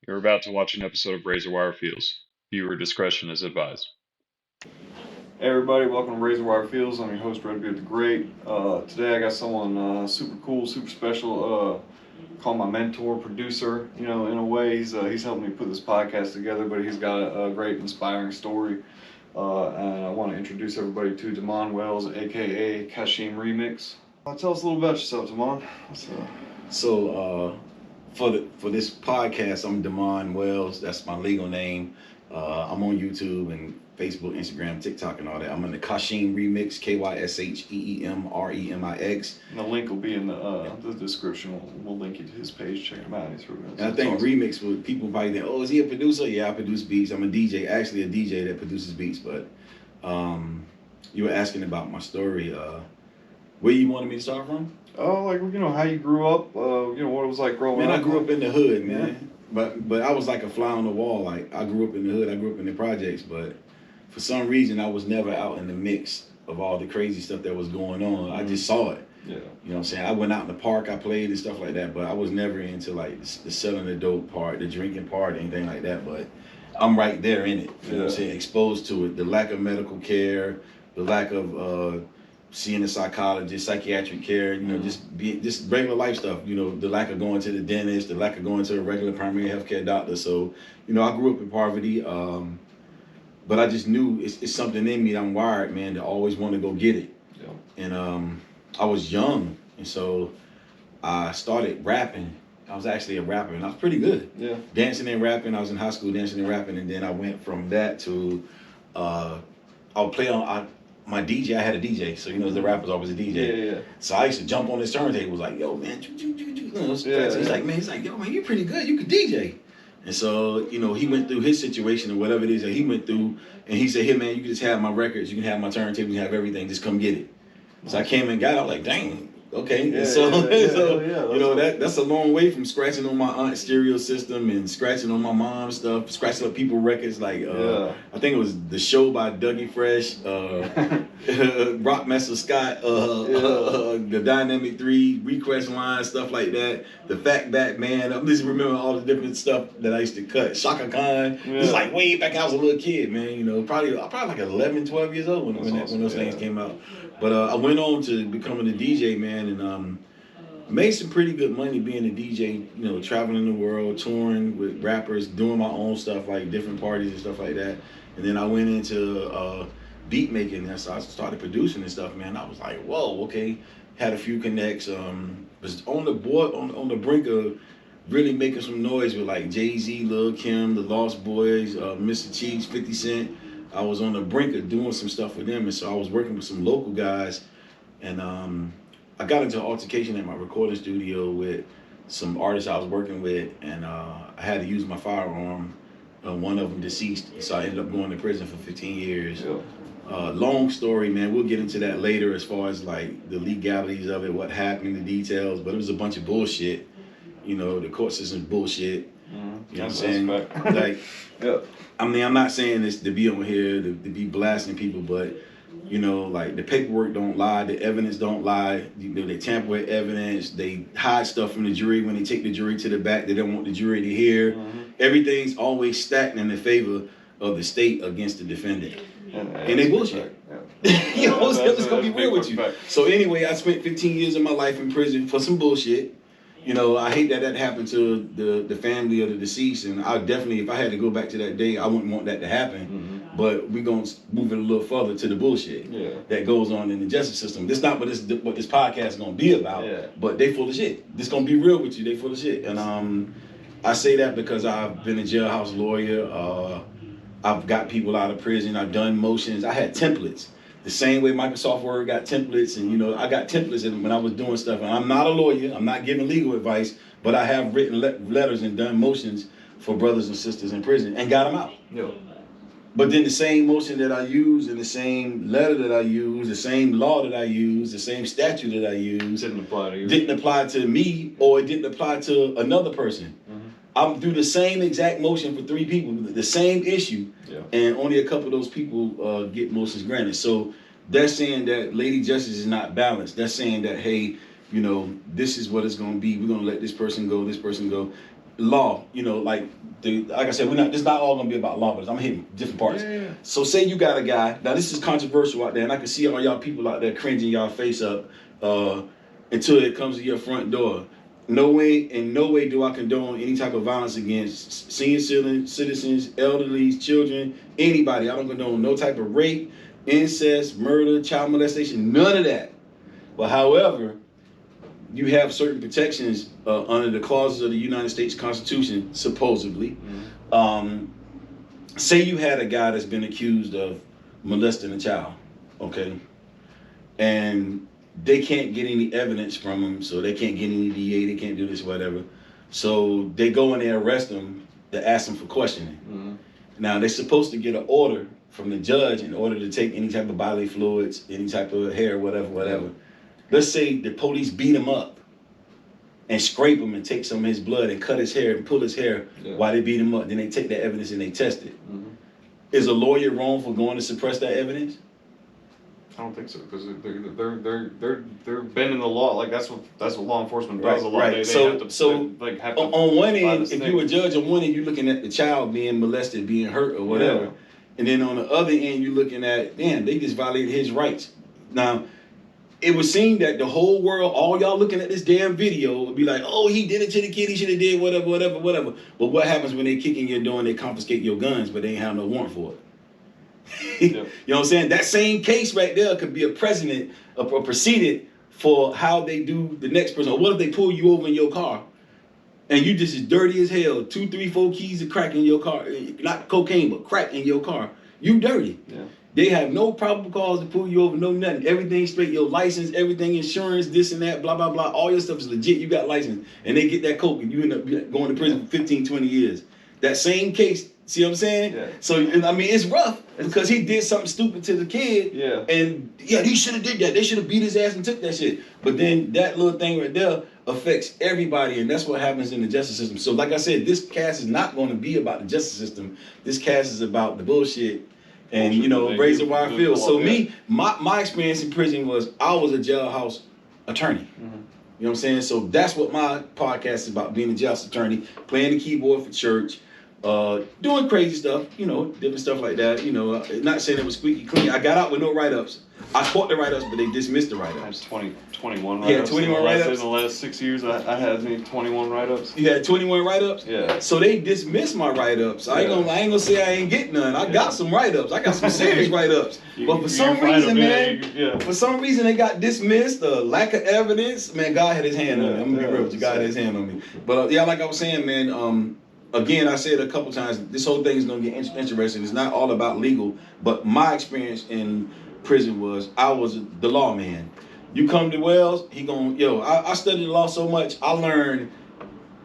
You're about to watch an episode of Razor Wire Fields. Viewer discretion is advised. Hey everybody, welcome to Razor Wire Fields. I'm your host, Redbeard the Great. Today I got someone super cool, super special, called my mentor, producer. You know, in a way, he's helped me put this podcast together, but he's got a great, inspiring story. And I want to introduce everybody to Damon Wells, aka KYSHEEM REMIX. Tell us a little about yourself, Damon. For this podcast, I'm Damon Wells. That's my legal name. I'm on YouTube and Facebook, Instagram, TikTok, and all that. I'm in the KYSHEEM REMIX, KYSHEEM REMIX. And the link will be in the description. We'll link you to his page. Check him out. He's really good. And I think awesome. Remix, with people probably think, oh, is he a producer? Yeah, I produce beats. I'm a DJ, actually a DJ that produces beats. But you were asking about my story. Where you wanted me to start from? Oh, like, you know, how you grew up, you know, what it was like growing up. Man, I grew up in the hood, man. Yeah. But I was like a fly on the wall. Like, I grew up in the hood, I grew up in the projects, but for some reason, I was never out in the mix of all the crazy stuff that was going on. I just saw it. Yeah. You know what I'm saying? I went out in the park, I played and stuff like that, but I was never into like the selling the dope part, the drinking part, anything like that. But I'm right there in it. You know what I'm saying? Exposed to it. The lack of medical care, the lack of seeing a psychologist, psychiatric care, you know, just regular life stuff, you know, the lack of going to the dentist, the lack of going to a regular primary healthcare doctor. So, you know, I grew up in poverty, but I just knew it's something in me that I'm wired, man, to always want to go get it. Yeah. And I was young, and so I started rapping. I was actually a rapper, and I was pretty good. Yeah. Dancing and rapping. I was in high school dancing and rapping, and then I went from that to I would play on my DJ. I had a DJ, so you know the rapper's always a DJ. Yeah. So I used to jump on his turntable, was like, yo, man, he's like, man, he's like, yo, man, you're pretty good. You could DJ. And so, you know, he went through his situation or whatever it is that he went through, and he said, hey, man, you can just have my records, you can have my turntables, you can have everything, just come get it. So I came and got it, like, dang, okay. Yeah, so you know, that's a long way from scratching on my aunt's stereo system and scratching on my mom's stuff, scratching up people records, like, I think it was The Show by Dougie Fresh, Rockmaster Scott, the Dynamic 3, Request Line, stuff like that. The Fat Back Man, I'm just remembering all the different stuff that I used to cut. Shaka Khan, it's like way back I was a little kid, man, you know, probably like 11, 12 years old when those things came out. But I went on to becoming a DJ, man, and made some pretty good money being a DJ, you know, traveling the world, touring with rappers, doing my own stuff, like different parties and stuff like that. And then I went into beat making, and so I started producing and stuff, man. I was like, whoa, okay. Had a few connects. Was on the brink of really making some noise with like Jay-Z, Lil Kim, the Lost Boys, Mr. Cheeks, 50 Cent. I was on the brink of doing some stuff with them, and so I was working with some local guys, and I got into an altercation at my recording studio with some artists I was working with, and I had to use my firearm. One of them deceased, so I ended up going to prison for 15 years. Yeah. Long story, man. We'll get into that later as far as like the legalities of it, what happened, the details, but it was a bunch of bullshit. You know, the court system's bullshit. You know what I'm saying? Like, yeah. I mean, I'm not saying this to be on here, to be blasting people, but, you know, like the paperwork don't lie, the evidence don't lie. You know, they tamper with evidence, they hide stuff from the jury. When they take the jury to the back, they don't want the jury to hear. Everything's always stacked in the favor of the state against the defendant. And they bullshit. You know, I'm just gonna be real with you. So anyway, I spent 15 years of my life in prison for some bullshit. You know, I hate that happened to the family of the deceased, and I definitely, if I had to go back to that day, I wouldn't want that to happen. But we're going to move it a little further to the bullshit that goes on in the justice system. This not what this podcast is going to be about, but they full of shit. This going to be real with you, they full of shit. And I say that because I've been a jailhouse lawyer. I've got people out of prison. I've done motions. I had templates. The same way Microsoft Word got templates, and you know, I got templates when I was doing stuff. And I'm not a lawyer, I'm not giving legal advice, but I have written letters and done motions for brothers and sisters in prison and got them out. Yeah. But then the same motion that I use and the same letter that I use, the same law that I use, the same statute that I use didn't apply to you. Didn't apply to me, or it didn't apply to another person. I'm through the same exact motion for 3 people, the same issue, and only a couple of those people get motions granted. So they're saying that Lady Justice is not balanced. They're saying that, hey, you know, this is what it's going to be. We're going to let this person go, law, you know, like I said, it's not all gonna be about law, but I'm hitting different parts. Yeah. So say you got a guy, now this is controversial out there, and I can see all y'all people out there cringing y'all face up until it comes to your front door. In no way do I condone any type of violence against senior citizens, elderly, children, anybody. I don't condone no type of rape, incest, murder, child molestation, none of that. But however, you have certain protections under the clauses of the United States Constitution, supposedly. Say you had a guy that's been accused of molesting a child, okay? And they can't get any evidence from him, so they can't get any DA, they can't do this, whatever. So they go and they arrest him to ask him for questioning. Now, they're supposed to get an order from the judge in order to take any type of bodily fluids, any type of hair, whatever. Let's say the police beat him up and scrape him and take some of his blood and cut his hair and pull his hair while they beat him up. Then they take that evidence and they test it. Is a lawyer wrong for going to suppress that evidence? I don't think so, because they're bending the law. Like that's what law enforcement does. A lot. Right. They have to on one end, if you're a judge, on one end you're looking at the child being molested, being hurt, or whatever, and then on the other end you're looking at, man, they just violated his rights. Now, it would seem that the whole world, all y'all looking at this damn video, would be like, oh, he did it to the kid, he should have did whatever. But what happens when they kick in your door and they confiscate your guns, but they ain't have no warrant for it? You know what I'm saying? That same case right there could be a precedent, a precedent for how they do the next person. Or what if they pull you over in your car and you just as dirty as hell, 2, 3, 4 keys of crack in your car, not cocaine, but crack in your car. You dirty. Yeah. They have no probable cause to pull you over, no nothing. Everything straight, your license, everything, insurance, this and that, blah, blah, blah. All your stuff is legit. You got license. And they get that coke and you end up going to prison for 15, 20 years. That same case, see what I'm saying? Yeah. So, I mean, it's rough because he did something stupid to the kid. Yeah. And, he should have did that. They should have beat his ass and took that shit. But then that little thing right there affects everybody, and that's what happens in the justice system. So, like I said, this cast is not going to be about the justice system. This cast is about the bullshit. And razor wire field. So my experience in prison was I was a jailhouse attorney. You know what I'm saying? So that's what my podcast is about, being a jailhouse attorney, playing the keyboard for church, doing crazy stuff, different stuff like that. Not saying it was squeaky clean. I got out with no write-ups. I caught the write-ups, but they dismissed the write-ups. 21 write-ups. 21 write-ups. In the last 6 years, I had 21 write-ups. You had 21 write-ups? Yeah. So they dismissed my write-ups. I ain't gonna say I ain't get none. I got some write-ups. I got some serious write-ups. But for some reason, for some reason they got dismissed. Lack of evidence. Man, God had his hand on me. I'm gonna be real with you. God had his hand on me. But like I was saying, man, again, I said a couple times, this whole thing is going to get interesting. It's not all about legal, but my experience in prison was I was the lawman. You come to Wells, I studied the law so much, I learned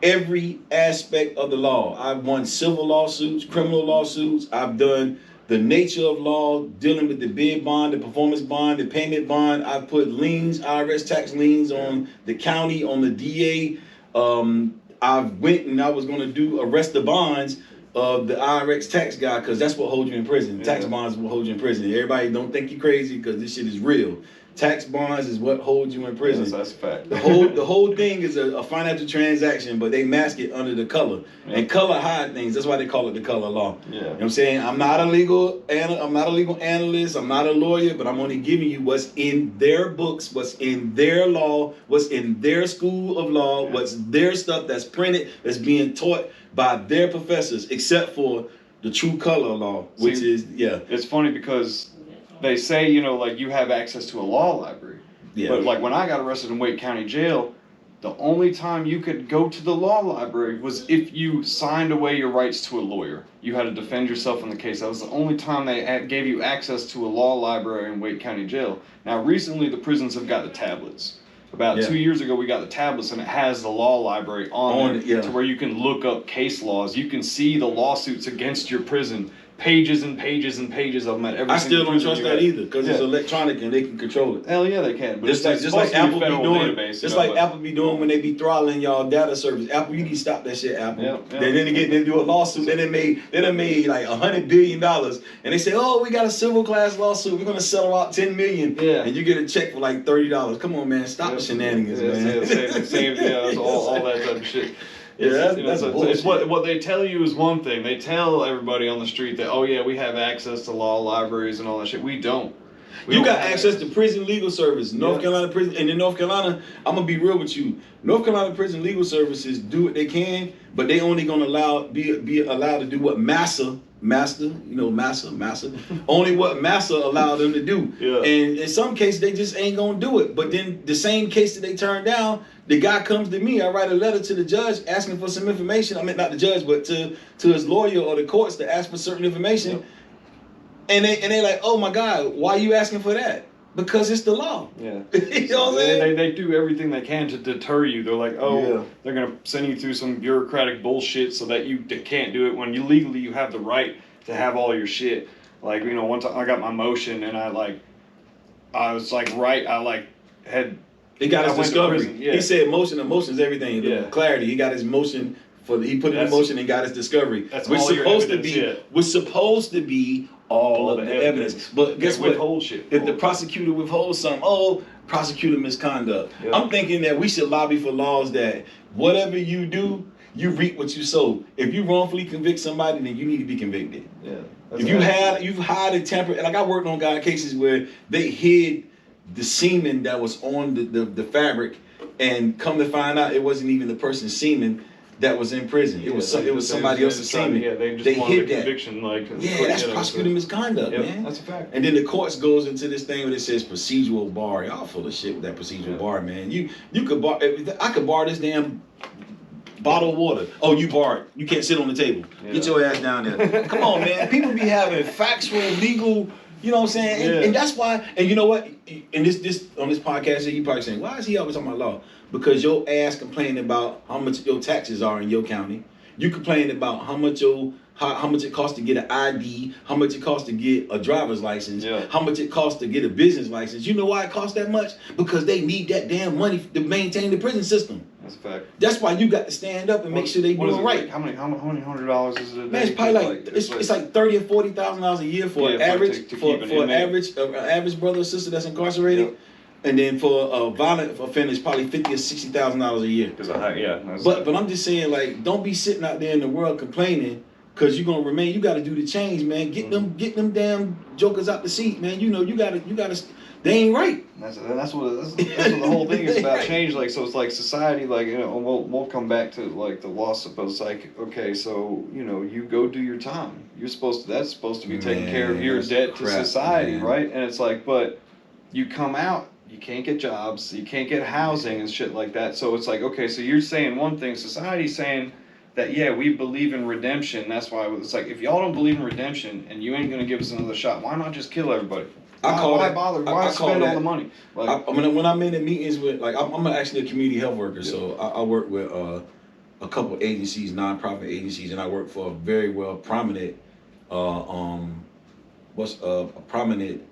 every aspect of the law. I've won civil lawsuits, criminal lawsuits. I've done the nature of law, dealing with the bid bond, the performance bond, the payment bond. I've put liens, IRS tax liens on the county, on the DA. I went and I was going to do arrest the bonds of the IRS tax guy, because that's what holds you in prison. Yeah. Tax bonds will hold you in prison. Everybody don't think you're crazy because this shit is real. Tax bonds is what holds you in prison. Yes, that's a fact. The whole thing is a financial transaction, but they mask it under the color. Yeah. And color hide things. That's why they call it the color law. Yeah. You know what I'm saying? I'm not a legal analyst. I'm not a lawyer, but I'm only giving you what's in their books, what's in their law, what's in their school of law, what's their stuff that's printed, that's being taught by their professors, except for the true color law, which is. It's funny because they say, you have access to a law library. Yeah. But like when I got arrested in Wake County Jail, the only time you could go to the law library was if you signed away your rights to a lawyer. You had to defend yourself in the case. That was the only time they gave you access to a law library in Wake County Jail. Now, recently the prisons have got the tablets. About 2 years ago, we got the tablets, and it has the law library on it to where you can look up case laws. You can see the lawsuits against your prison pages and pages and pages of them at every I still single don't trust that either because it's Yeah. electronic and they can control it. Hell yeah, they can. But Just it's like supposed to be Apple be federal doing, database, just you know, like Apple be doing when they be throttling y'all data service. Apple, you need to stop that shit, Apple. Yep. Then they do a lawsuit. Then they done made like $100 billion, and they say, oh, we got a civil class lawsuit. We're gonna settle out $10 million, and you get a check for like $30. Come on, man, stop the shenanigans, man. It's all that type of shit. Yeah, it's what they tell you is one thing. They tell everybody on the street that, oh yeah, we have access to law libraries and all that shit. We don't. You got access to prison legal service, North Carolina prison, and in North Carolina, I'm gonna be real with you. North Carolina prison legal services do what they can, but they only gonna be allowed to do what Massa, only what Massa allowed them to do. Yeah. And in some cases, they just ain't gonna do it. But then the same case that they turn down, the guy comes to me. I write a letter to the judge asking for some information. I mean, not the judge, but to his lawyer or the courts to ask for certain information. Yep. And they like, oh my God, why are you asking for that? Because it's the law. Yeah. You know what I'm saying? They do everything they can to deter you. They're like, they're gonna send you through some bureaucratic bullshit so that you can't do it when you legally you have the right to have all your shit. Like, you know, one time I got my motion and He got his discovery. Yeah. He said emotion is everything. Yeah. Clarity. He got his motion he put it in motion and got his discovery. That's which all your supposed evidence, to be was supposed to be all of the evidence. But guess what? Withhold shit. If the prosecutor withholds something, prosecutor misconduct. Yeah. I'm thinking that we should lobby for laws that whatever you do, you reap what you sow. If you wrongfully convict somebody, then you need to be convicted. Yeah. If you've hired a temper, like I worked on cases where they hid the semen that was on the fabric, and come to find out it wasn't even the person's semen that was in prison. It was somebody else's semen. Yeah, they just hid the conviction. That's prosecutor misconduct, man. That's a fact. And then the courts goes into this thing where it says procedural bar. Y'all full of shit with that procedural bar, man. You could bar. I could bar this damn bottle of water. Oh, you barred. You can't sit on the table. Yeah. Get your ass down there. Come on, man. People be having factual, legal. You know what I'm saying? And that's why. And you know what? And this on this podcast, you probably saying, why is he always talking about law? Because your ass complaining about how much your taxes are in your county. You complain about how much it costs to get an ID, how much it costs to get a driver's license, how much it costs to get a business license. You know why it costs that much? Because they need that damn money to maintain the prison system. That's a fact. That's why you got to stand up and make sure they do it right. How many $100 is it a day? Man, it's probably like it's like $30,000 or $40,000 a year for an average average brother or sister that's incarcerated. Yep. And then for a violent offender, it's probably $50,000 or $60,000 a year. But I'm just saying, like, don't be sitting out there in the world complaining, because you're gonna remain. You got to do the change, man. Get them damn jokers out the seat, man. You know, you gotta. They ain't right. That's what the whole thing is about. Right. Change. Like, so it's like society. Like, you know, we'll come back to like the loss of. But it's like, okay, so you know, you go do your time. That's supposed to be taking care of your debt to society, right? And it's like, but you come out. You can't get jobs, you can't get housing and shit like that. So it's like, okay, so you're saying one thing, society's saying that, yeah, we believe in redemption. That's why it's like, if y'all don't believe in redemption and you ain't going to give us another shot, why not just kill everybody? Why bother? Why spend all the money? Like, when I'm in the meetings with, like, I'm actually a community health worker, so I work with a couple agencies, nonprofit agencies, and I work for a very prominent, prominent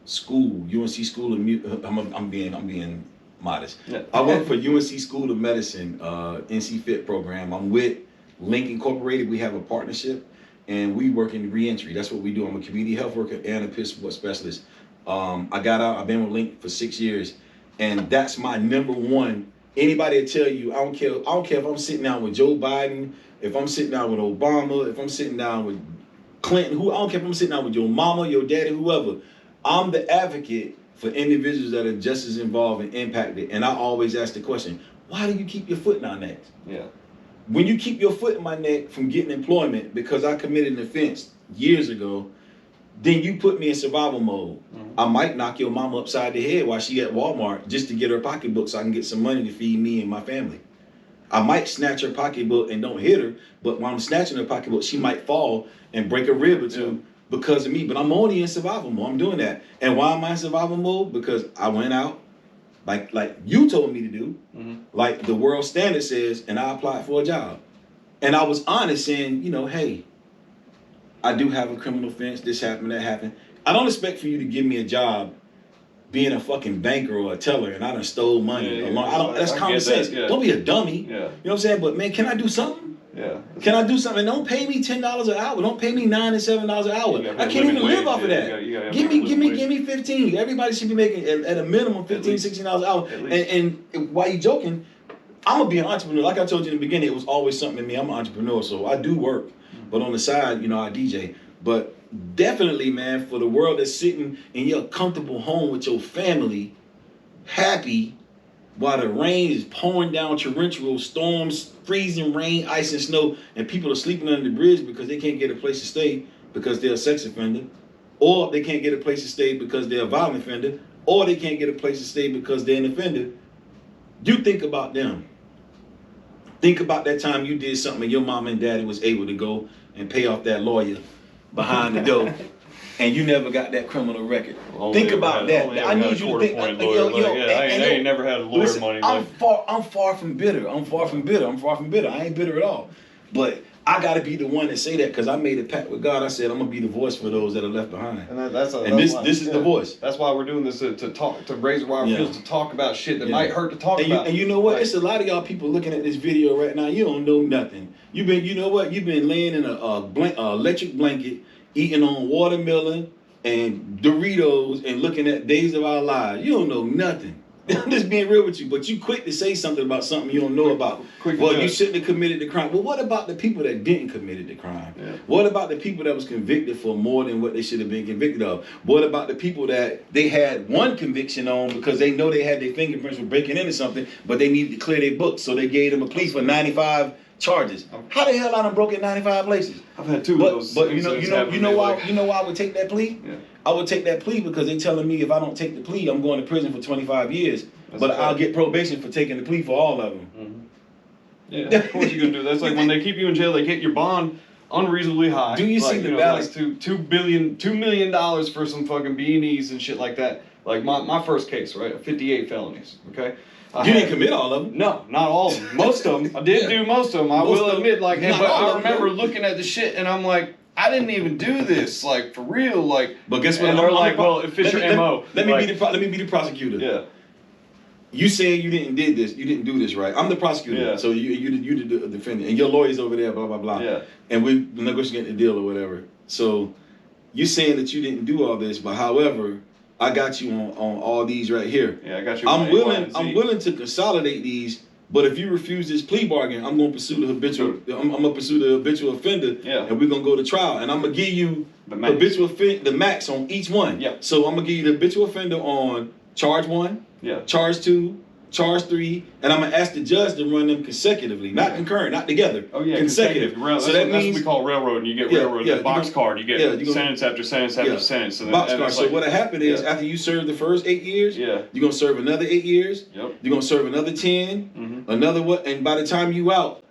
school, UNC School of I'm being modest. Yeah. I work for UNC School of Medicine, NC Fit program. I'm with Link Incorporated. We have a partnership, and we work in reentry. That's what we do. I'm a community health worker and a peer support specialist. I got out. I've been with Link for 6 years, and that's my number one. Anybody will tell you, I don't care if I'm sitting down with Joe Biden, if I'm sitting down with Obama, if I'm sitting down with Clinton, I don't care if I'm sitting down with your mama, your daddy, whoever. I'm the advocate for individuals that are just as involved and impacted. And I always ask the question, why do you keep your foot in our neck? Yeah. When you keep your foot in my neck from getting employment because I committed an offense years ago, then you put me in survival mode. Mm-hmm. I might knock your mama upside the head while she at Walmart just to get her pocketbook so I can get some money to feed me and my family. I might snatch her pocketbook and don't hit her, but while I'm snatching her pocketbook, she might fall and break a rib or two. Yeah. Because of me, but I'm only in survival mode. I'm doing that. And why am I in survival mode? Because I went out, like you told me to do, like the world standard says, and I applied for a job. And I was honest saying, you know, hey, I do have a criminal offense. This happened, that happened. I don't expect for you to give me a job being a fucking banker or a teller and I done stole money. That's common sense. Yeah. Don't be a dummy. Yeah. You know what I'm saying? But man, can I do something? Yeah. Can I do something? Don't pay me $10 an hour. Don't pay me $9 and $7 an hour. I can't even live off of that. Give me 15. Everybody should be making at a minimum $15, $16 an hour. And while you joking, I'm gonna be an entrepreneur. Like I told you in the beginning, it was always something in me. I'm an entrepreneur, so I do work. But on the side, you know, I DJ. But definitely, man, for the world that's sitting in your comfortable home with your family, happy, while the rain is pouring down, torrential storms, freezing rain, ice and snow, and people are sleeping under the bridge because they can't get a place to stay because they're a sex offender, or they can't get a place to stay because they're a violent offender, or they can't get a place to stay because they're an offender. You think about them. Think about that time you did something and your mom and daddy was able to go and pay off that lawyer behind the door. And you never got that criminal record. Think about that. I need you to think. I ain't never had a lawyer money. I'm far from bitter. I'm far from bitter. I ain't bitter at all. But I got to be the one to say that because I made a pact with God. I said I'm gonna be the voice for those that are left behind. And this is the voice. That's why we're doing this to raise our fields, to talk about shit that might hurt to talk about. And you know what? It's a lot of y'all people looking at this video right now. You don't know nothing. You've been laying in a electric blanket, eating on watermelon and Doritos and looking at Days of Our Lives. You don't know nothing. I'm just being real with you, but you quick to say something about something you don't know about. You shouldn't have committed the crime. Well, what about the people that didn't commit the crime? Yeah. What about the people that was convicted for more than what they should have been convicted of? What about the people that they had one conviction on because they know they had their fingerprints for breaking into something, but they needed to clear their books, so they gave them a plea for 95 charges. How the hell I done broke in 95 places? I've had two of those. But you know why I would take that plea? Yeah. I would take that plea because they telling me if I don't take the plea, I'm going to prison for 25 years. But I'll get probation for taking the plea for all of them. Mm-hmm. Yeah, of course you're gonna do that. That's like when they keep you in jail, they get your bond unreasonably high. Do you see the balance? Like $2 million for some fucking B&Es and shit like that. Like my first case, right? 58 felonies. Okay. You didn't commit all of them? No, not all of them. Most of them. I did do most of them. I will admit, but I remember looking at the shit and I'm like, I didn't even do this, like for real, like. But guess what? And they're like, well, if it's your MO. Let me be the prosecutor. Yeah. You saying you didn't do this, right? I'm the prosecutor, yeah. So you the defendant, and your lawyer's over there, blah blah blah. Yeah. And we negotiating the deal or whatever. So you saying that you didn't do all this, but however, I got you on all these right here. Yeah, I got you. I'm willing to consolidate these, but if you refuse this plea bargain, I'm gonna pursue the habitual. I'm gonna pursue the habitual offender. Yeah. And we're gonna go to trial, and I'm gonna give you the max on each one. Yeah. So I'm gonna give you the habitual offender on charge 1. Yeah. Charge 2, charge 3, and I'm gonna ask the judge to run them consecutively, not concurrent, not together. Oh yeah, consecutive. So that's what we call railroad. And you get railroad, the box card. You get sentence after sentence after sentence. So box card. So what'll happen is after you serve the first 8 years, you're gonna serve another 8 years. Yep. You're gonna serve another 10, another what? And by the time you out,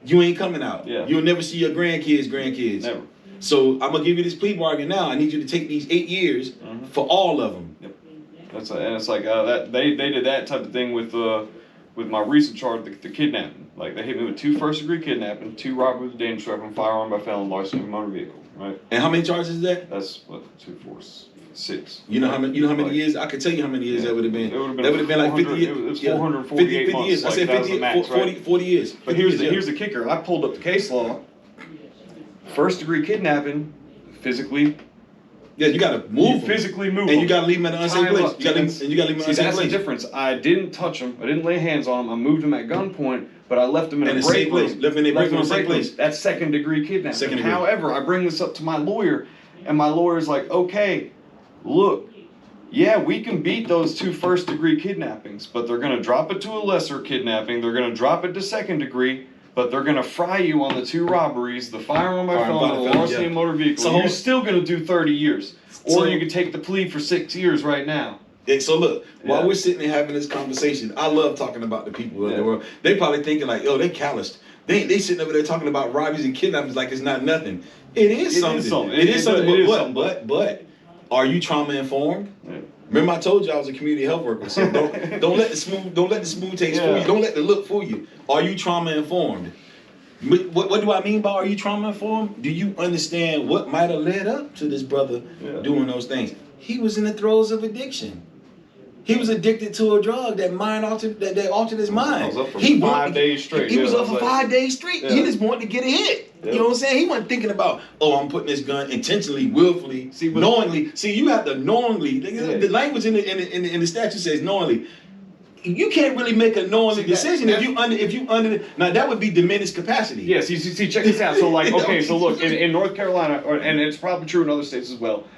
you ain't coming out. Yeah. You'll never see your grandkids. Never. So I'm gonna give you this plea bargain now. I need you to take these 8 years for all of them. Yep. And it's like that they did that type of thing with my recent charge, the kidnapping. Like they hit me with 2 first-degree kidnapping, 2 robbery with a dangerous weapon, firearm by felon, larceny of a motor vehicle. Right. And how many charges is that? That's 2, 4, 6. You know how many? years? I could tell you how many years that would have been. It would have been like 50 years. It was 448 months. Years. I said 50, max, 40 years. But here's the kicker. I pulled up the case law. First-degree kidnapping, physically. Yeah, you gotta move. You physically move. And you gotta leave them at an unsafe place. You gotta leave them at an unsafe place. That's the difference. I didn't touch them. I didn't lay hands on them. I moved them at gunpoint, but I left them in a break room. Left in a break room in a safe place. That's second-degree kidnapping. However, I bring this up to my lawyer, and my lawyer's like, okay, look, yeah, we can beat those 2 first-degree kidnappings, but they're gonna drop it to a lesser kidnapping. They're gonna drop it to second degree. But they're going to fry you on the 2 robberies, the firearm by felon, the larceny of motor vehicle. So you're still going to do 30 years. Or you could take the plea for 6 years right now. Yeah, so look, while we're sitting there having this conversation, I love talking about the people in the world. They probably thinking like, yo, they calloused. They sitting over there talking about robberies and kidnappings like it's not nothing. It is something. It is something. But are you trauma informed? Yeah. Remember I told you I was a community health worker. So don't let the smooth taste fool you. Don't let the look fool you. Are you trauma informed? What do I mean by are you trauma-informed? Do you understand what might have led up to this brother doing those things? He was in the throes of addiction. He was addicted to a drug that altered his mind. I was up for 5 days straight. He was up for 5 days straight. Yeah. He just wanted to get a hit. Yeah. You know what I'm saying? He wasn't thinking about, oh, I'm putting this gun intentionally, willfully, knowingly. See, you have to knowingly. The language in the statute says knowingly. You can't really make a knowingly decision if you under. Now that would be diminished capacity. Yes. You see, check this out. So like, okay, so look, in North Carolina, and it's probably true in other states as well.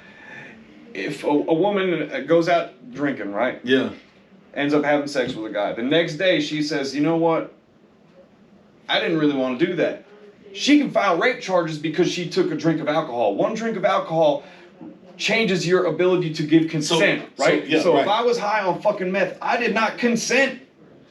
If a woman goes out drinking, right? Yeah. Ends up having sex with a guy. The next day she says, you know what? I didn't really want to do that. She can file rape charges because she took a drink of alcohol. One drink of alcohol changes your ability to give consent, right? So if I was high on fucking meth, I did not consent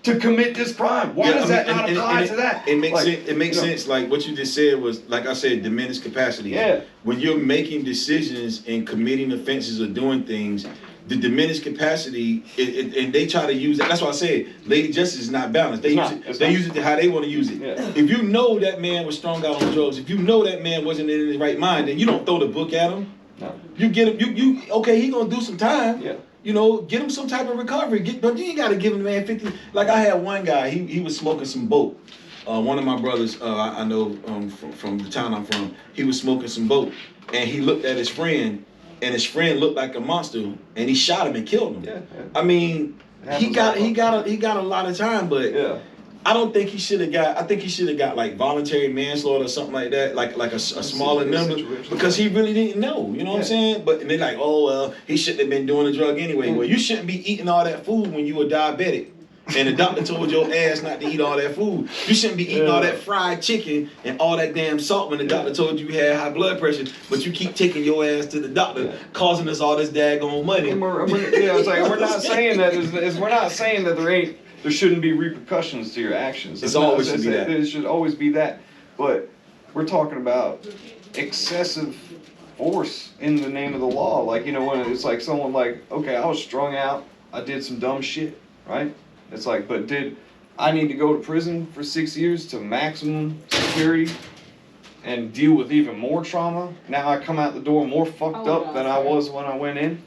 to commit this crime. Why does that not apply to that? It makes sense. It makes sense. Like what you just said was, like I said, diminished capacity. Yeah. When you're making decisions and committing offenses or doing things, the diminished capacity, and they try to use that. That's why I said, Lady Justice is not balanced. They use it to how they want to use it. Yeah. If you know that man was strung out on drugs, if you know that man wasn't in his right mind, then you don't throw the book at him. No. You get him. You okay? He gonna do some time. Yeah. You know, get him some type of recovery. But you ain't gotta give him, man, 50. Like I had one guy, he was smoking some boat. One of my brothers, I know from the town I'm from, he was smoking some boat, and he looked at his friend, and his friend looked like a monster, and he shot him and killed him. Yeah. Yeah. I mean, he got a lot of time, but I don't think he should have got. I think he should have got like voluntary manslaughter or something like that, like a smaller number, because he really didn't know. You know what I'm saying? But they're like, oh well, he shouldn't have been doing the drug anyway. Well, you shouldn't be eating all that food when you were diabetic, and the doctor told your ass not to eat all that food. You shouldn't be eating all that fried chicken and all that damn salt when the doctor told you had high blood pressure. But you keep taking your ass to the doctor, causing us all this daggone money. It's like we're not saying that. We're not saying that there shouldn't be repercussions to your actions. It's always should be that. There should always be that. But we're talking about excessive force in the name of the law. Like, you know, when it's like someone like, okay, I was strung out, I did some dumb shit, right? It's like, but did I need to go to prison for 6 years to maximum security and deal with even more trauma? Now I come out the door more fucked up than I was when I went in.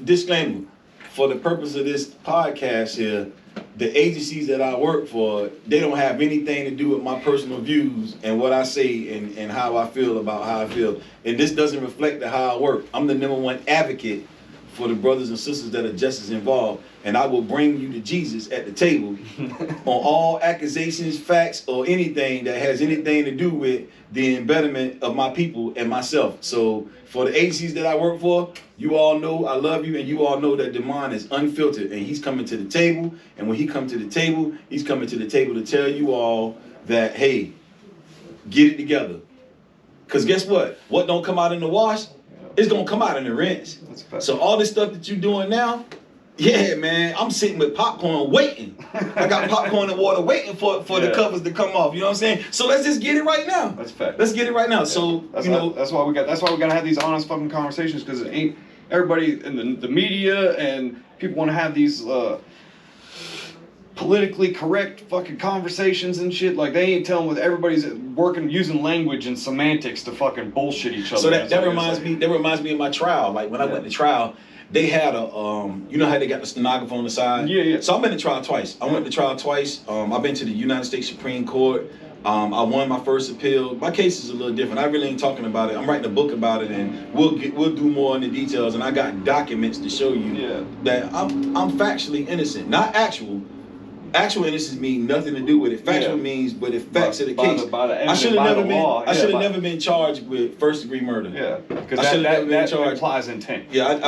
Disclaimer. For the purpose of this podcast here, the agencies that I work for, they don't have anything to do with my personal views and what I say and how I feel about how I feel. And this doesn't reflect how I work. I'm the #1 advocate for the brothers and sisters that are just as involved. And I will bring you to Jesus at the table on all accusations, facts, or anything that has anything to do with the embetterment of my people and myself. So for the agencies that I work for, you all know I love you, and you all know that Demond is unfiltered, and he's coming to the table. And when he comes to the table, he's coming to the table to tell you all that, hey, get it together. Because guess what? What don't come out in the wash, it's going to come out in the rinse. So all this stuff that you're doing now, yeah, man, I'm sitting with popcorn waiting. I got popcorn and water waiting for the covers to come off. You know what I'm saying? So let's just get it right now. That's fact. Let's get it right now. Yeah. So that's why we gotta have these honest fucking conversations, because it ain't everybody in the media and people want to have these politically correct fucking conversations and shit. Like, they ain't telling what everybody's working using language and semantics to fucking bullshit each other. So that reminds me of my trial. Like when I went to trial, they had a you know how they got the stenographer on the side? Yeah. So I've been to trial twice. I went to trial twice. I've been to the United States Supreme Court. I won my first appeal. My case is a little different. I really ain't talking about it. I'm writing a book about it, and we'll do more in the details. And I got documents to show you that I'm factually innocent, not actual. Actual innocence means nothing to do with it. Factual means, but if facts of the case, I should have never been charged with first-degree murder. Yeah, because that implies intent. Yeah,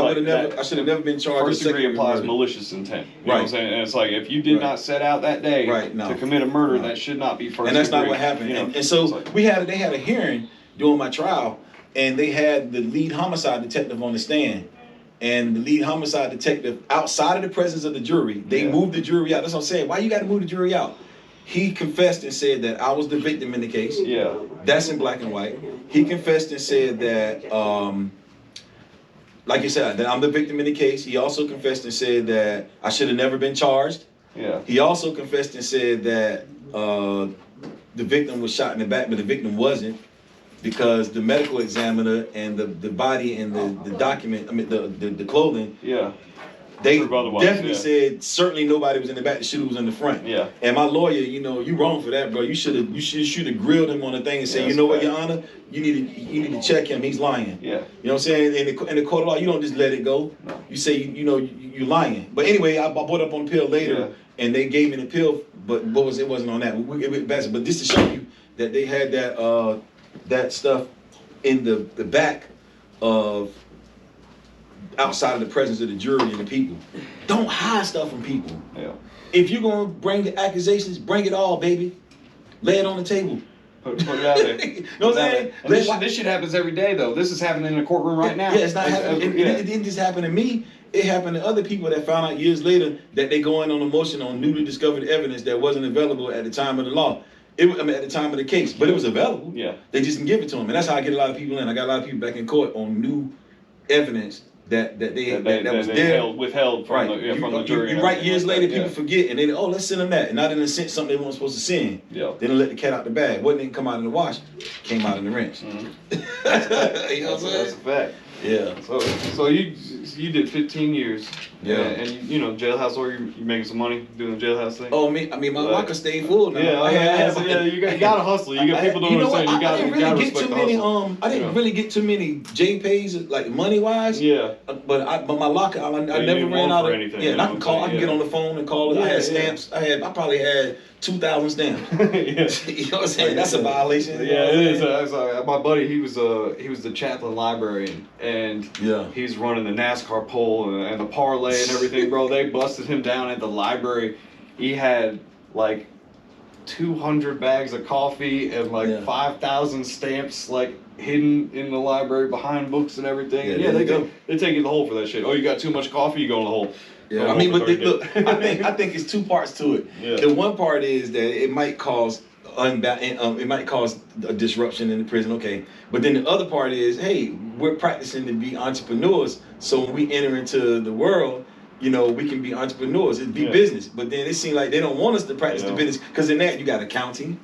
I should have never been charged. First degree implies malicious intent. You know what I'm saying? And it's like, if you did not set out that day to commit a murder, that should not be first degree. And that's not what happened. And so they had a hearing during my trial, and they had the lead homicide detective on the stand. And the lead homicide detective, outside of the presence of the jury, they moved the jury out. That's what I'm saying. Why you got to move the jury out? He confessed and said that I was the victim in the case. Yeah. That's in black and white. He confessed and said that, like you said, that I'm the victim in the case. He also confessed and said that I should have never been charged. Yeah. He also confessed and said that the victim was shot in the back, but the victim wasn't, because the medical examiner and the body and the document, I mean the clothing, they definitely said certainly nobody was in the back. The shooter was in the front. Yeah. And my lawyer, you know, you wrong for that, bro. You should have grilled him on the thing and say, you know what, Your Honor, you need to check him. He's lying. Yeah. You know what I'm saying? In the court of law, you don't just let it go. No. You say you're lying. But anyway, I brought up on the pill later, and they gave me the pill, but it wasn't on that. But just to show you that they had that stuff in the back of, outside of the presence of the jury and the people. Don't hide stuff from people. Yeah. If you're gonna bring the accusations, bring it all, baby. Lay it on the table. Put it out there. You know what I'm saying? This shit happens every day, though. This is happening in a courtroom right now. Yeah, it's not happening. It didn't just happen to me. It happened to other people that found out years later that they go in on a motion on newly discovered evidence that wasn't available at the time of the law. At the time of the case, but it was available. Yeah. They just didn't give it to them, and that's how I get a lot of people in. I got a lot of people back in court on new evidence that was there, withheld from the jury. You right years later, people forget, and then let's send them that, and now they done sent something they weren't supposed to send. Yeah. They done let the cat out the bag. What didn't come out in the wash, came out in the rinse. Mm-hmm. You know what I'm saying? That's a fact. Yeah. So you did 15 years. Yeah. And you know, jailhouse lawyer, you making some money doing the jailhouse thing? Oh, my locker stayed full now. You gotta hustle. You got people doing the same. You gotta respect the hustle. I didn't really get too many JPays like money wise. Yeah. But my locker, I never ran out of anything. Yeah, and I can call. I can get on the phone and call. I had stamps. I probably had 2,000 stamps. You know what I'm saying? That's a violation. Yeah, it is. My buddy, he was the chaplain librarian, and he's running the NASCAR pole and the parlay and everything, bro. They busted him down at the library. He had like 200 bags of coffee and like 5,000 stamps like hidden in the library behind books and everything. They take you in the hole for that shit. Oh, you got too much coffee, you go in the hole. Yeah, I mean, but look, I think it's two parts to it. Yeah. The one part is that it might cause it might cause a disruption in the prison, okay. But then the other part is, hey, we're practicing to be entrepreneurs, so when we enter into the world, you know, we can be entrepreneurs. It'd be business. But then it seems like they don't want us to practice the business, because in that you got accounting,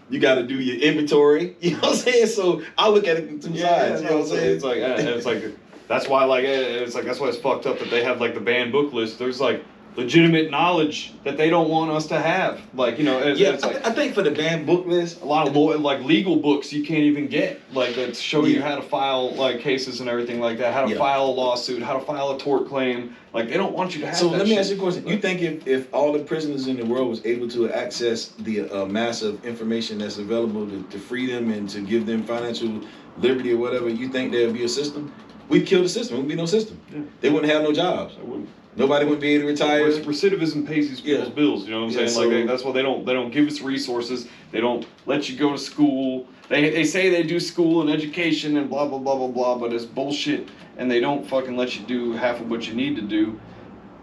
you got to do your inventory. You know what I'm saying? So I look at it from two sides. You know what I'm saying? It's like that's why that's why it's fucked up that they have like the banned book list. There's like legitimate knowledge that they don't want us to have. Like, you know, it's like, I think for the banned book list, a lot of like legal books you can't even get, like that show you how to file like cases and everything like that, how to file a lawsuit, how to file a tort claim. Like, they don't want you to have that. So let me ask you a question. You think if all the prisoners in the world was able to access the massive information that's available to free them and to give them financial liberty or whatever, you think there'd be a system? We'd kill the system. There wouldn't be no system. Yeah. They wouldn't have no jobs. Nobody would be able to retire. Recidivism pays these people's bills. You know what I'm saying? Like that's why they don't give us resources. They don't let you go to school. They say they do school and education and blah blah blah blah blah, but it's bullshit. And they don't fucking let you do half of what you need to do.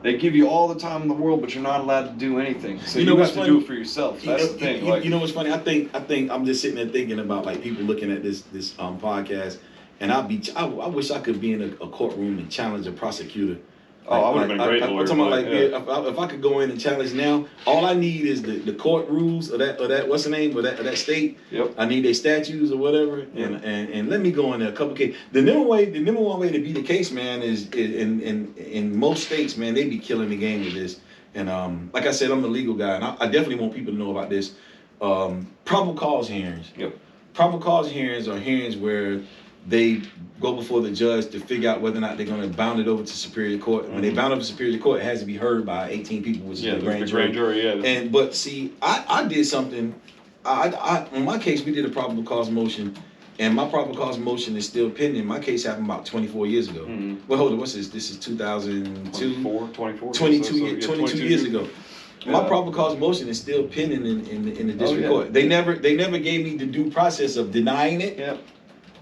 They give you all the time in the world, but you're not allowed to do anything. So you have to do it for yourself. That's the thing. You know what's funny? I think I'm just sitting there thinking about like people looking at this podcast, and I wish I could be in a courtroom and challenge a prosecutor. Oh, I would have been a great lawyer. I'm talking about if I could go in and challenge now, all I need is the court rules of that what's the name of that state. Yep. I need their statutes or whatever, and let me go in there a couple cases. The number one way to beat the case, man, is in most states, man, they be killing the game with this. And like I said, I'm a legal guy, and I definitely want people to know about this. Probable cause hearings. Yep. Probable cause hearings are hearings where they go before the judge to figure out whether or not they're going to bound it over to Superior Court. When they bound it over to Superior Court, it has to be heard by 18 people, which is the grand jury. But see, I did something. On my case, we did a probable cause motion, and my probable cause motion is still pending. My case happened about 24 years ago. Mm-hmm. Well, hold on, what's this? This is 2002? 22 years ago. My probable cause motion is still pending in the district court. They never gave me the due process of denying it. Yeah.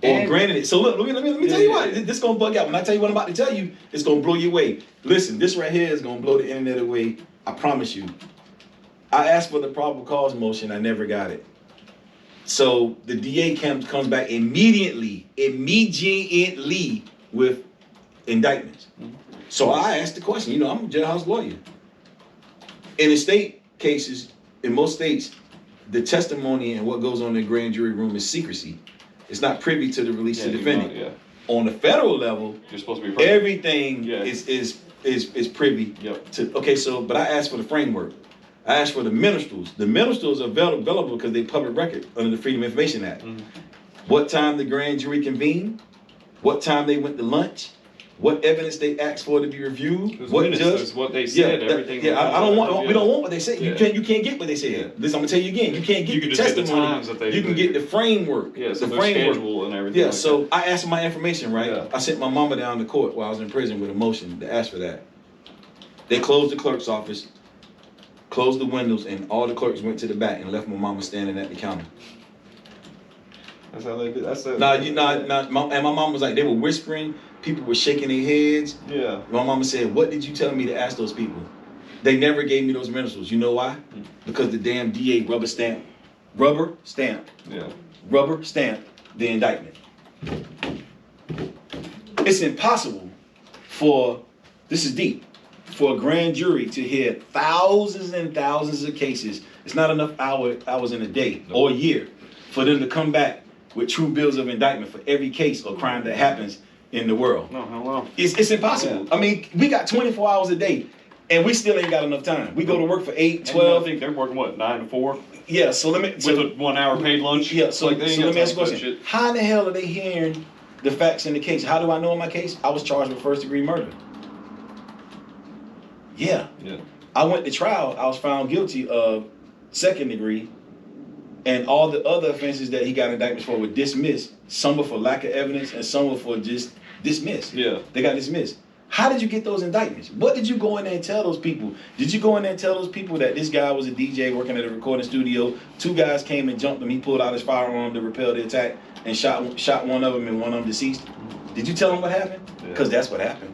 Or granted it. So look, let me tell you what. This gonna bug out. When I tell you what I'm about to tell you, it's gonna blow you away. Listen, this right here is gonna blow the internet away. I promise you. I asked for the probable cause motion. I never got it. So the DA comes back immediately with indictments. Mm-hmm. So I asked the question. You know, I'm a jailhouse lawyer. In the state cases, in most states, the testimony and what goes on in the grand jury room is secrecy. It's not privy to the release of the defendant. Yeah. On the federal level, You're supposed to be privy. everything is privy to. Okay, so but I asked for the framework. I asked for the minstrels. The minstrels are available because they public record under the Freedom of Information Act. What time the grand jury convened, what time they went to lunch, what evidence they asked for to be reviewed, what just what they said, everything. Yeah, I don't want. We don't want what they say. You can't get what they said. Yeah. This I'm gonna tell you again. You can't get the just testimony. get the times that they. You can get the framework. Yeah, so the framework schedule and everything. Yeah. Like So that. I asked for my information. Right. Yeah. I sent my mama down to court while I was in prison with a motion to ask for that. They closed the clerk's office, closed the windows, and all the clerks went to the back and left my mama standing at the counter. That's how they do. That's it. And my mom was like, they were whispering, people were shaking their heads. Yeah. My mama said, what did you tell me to ask those people? They never gave me those minstrels. You know why? Because the damn DA rubber stamp the indictment. It's impossible this is deep, for a grand jury to hear thousands and thousands of cases. It's not enough hours in a day or a year for them to come back with true bills of indictment for every case or crime that happens in the world. No, hell no. It's impossible. Yeah. I mean, we got 24 hours a day, and we still ain't got enough time. We go to work for 8, 12. I think they're working, 9 to 4? Yeah, so let me... With a 1 hour paid lunch? Yeah, so let me ask you a that question. shit. How in the hell are they hearing the facts in the case? How do I know in my case? I was charged with first-degree murder. Yeah. I went to trial. I was found guilty of second degree, and all the other offenses that he got indictments for were dismissed. Some were for lack of evidence, and some were for just dismissed. Yeah. They got dismissed. How did you get those indictments? What did you go in there and tell those people? Did you go in there and tell those people that this guy was a DJ working at a recording studio? 2 guys came and jumped him. He pulled out his firearm to repel the attack and shot one of them, and one of them deceased. Did you tell them what happened? Because that's what happened.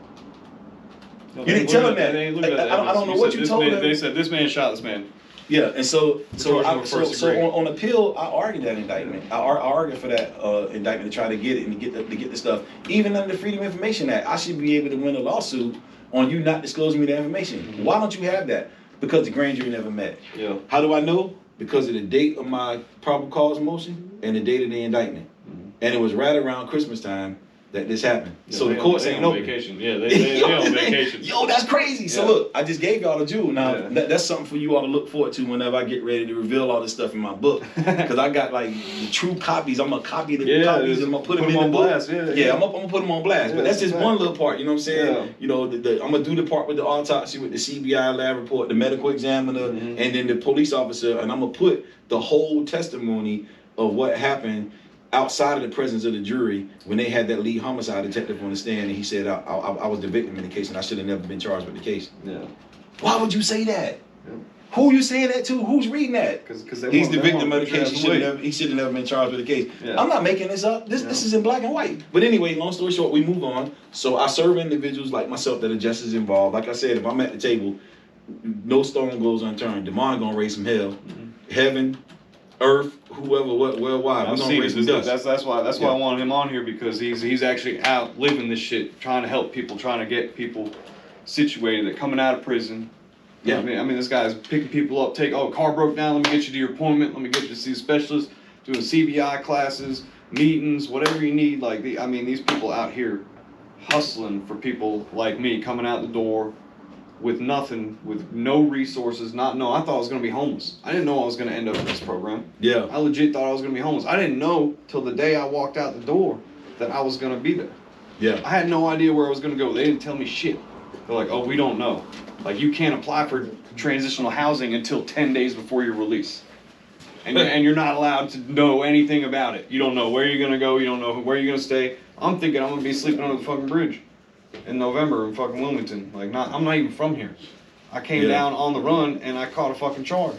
No, you didn't tell them that. I don't know what you told them. They said this man shot this man. Yeah, and so on appeal, I argued that indictment. I argued for that indictment to try to get it and to get the stuff. Even under the Freedom of Information Act, I should be able to win a lawsuit on you not disclosing me the information. Mm-hmm. Why don't you have that? Because the grand jury never met. Yeah. How do I know? Because of the date of my probable cause motion and the date of the indictment. Mm-hmm. And it was right around Christmas time that this happened. Yeah, so the courts ain't open. Vacation. Yeah, they on vacation. Yo, that's crazy. Yeah. So look, I just gave y'all the jewel. Now that's something for you all to look forward to whenever I get ready to reveal all this stuff in my book. Because I got like the true copies. I'm gonna copy the copies and I'm gonna put them in the book. Blast. I'm gonna put them on blast. But that's just one little part. You know what I'm saying? Yeah. You know, I'm gonna do the part with the autopsy, with the CBI lab report, the medical examiner, and then the police officer, and I'm gonna put the whole testimony of what happened outside of the presence of the jury when they had that lead homicide detective on the stand, and he said I was the victim in the case and I should have never been charged with the case. Yeah. Why would you say that? Yeah. Who are you saying that to? Who's reading that? Because he's the victim of the case. He should have never been charged with the case. Yeah. I'm not making this up. This is in black and white. But anyway, long story short, we move on. So I serve individuals like myself that are just as involved. Like I said, if I'm at the table, no stone goes unturned. Demond gonna raise some hell. Mm-hmm. Heaven, earth, whoever, worldwide. That's why I wanted him on here, because he's actually out living this shit, trying to help people, trying to get people situated that coming out of prison. Yeah. I mean, this guy's picking people up, car broke down, let me get you to your appointment, let me get you to see a specialist, doing CBI classes, meetings, whatever you need. These people out here hustling for people like me, coming out the door with nothing, with no resources, I thought I was going to be homeless. I didn't know I was going to end up in this program. Yeah. I legit thought I was going to be homeless. I didn't know till the day I walked out the door that I was going to be there. Yeah. I had no idea where I was going to go. They didn't tell me shit. They're like, oh, we don't know. Like, you can't apply for transitional housing until 10 days before your release. And you're not allowed to know anything about it. You don't know where you're going to go. You don't know where you're going to stay. I'm thinking I'm going to be sleeping under the fucking bridge in November in fucking Wilmington. I'm not even from here. I came down on the run and I caught a fucking charge.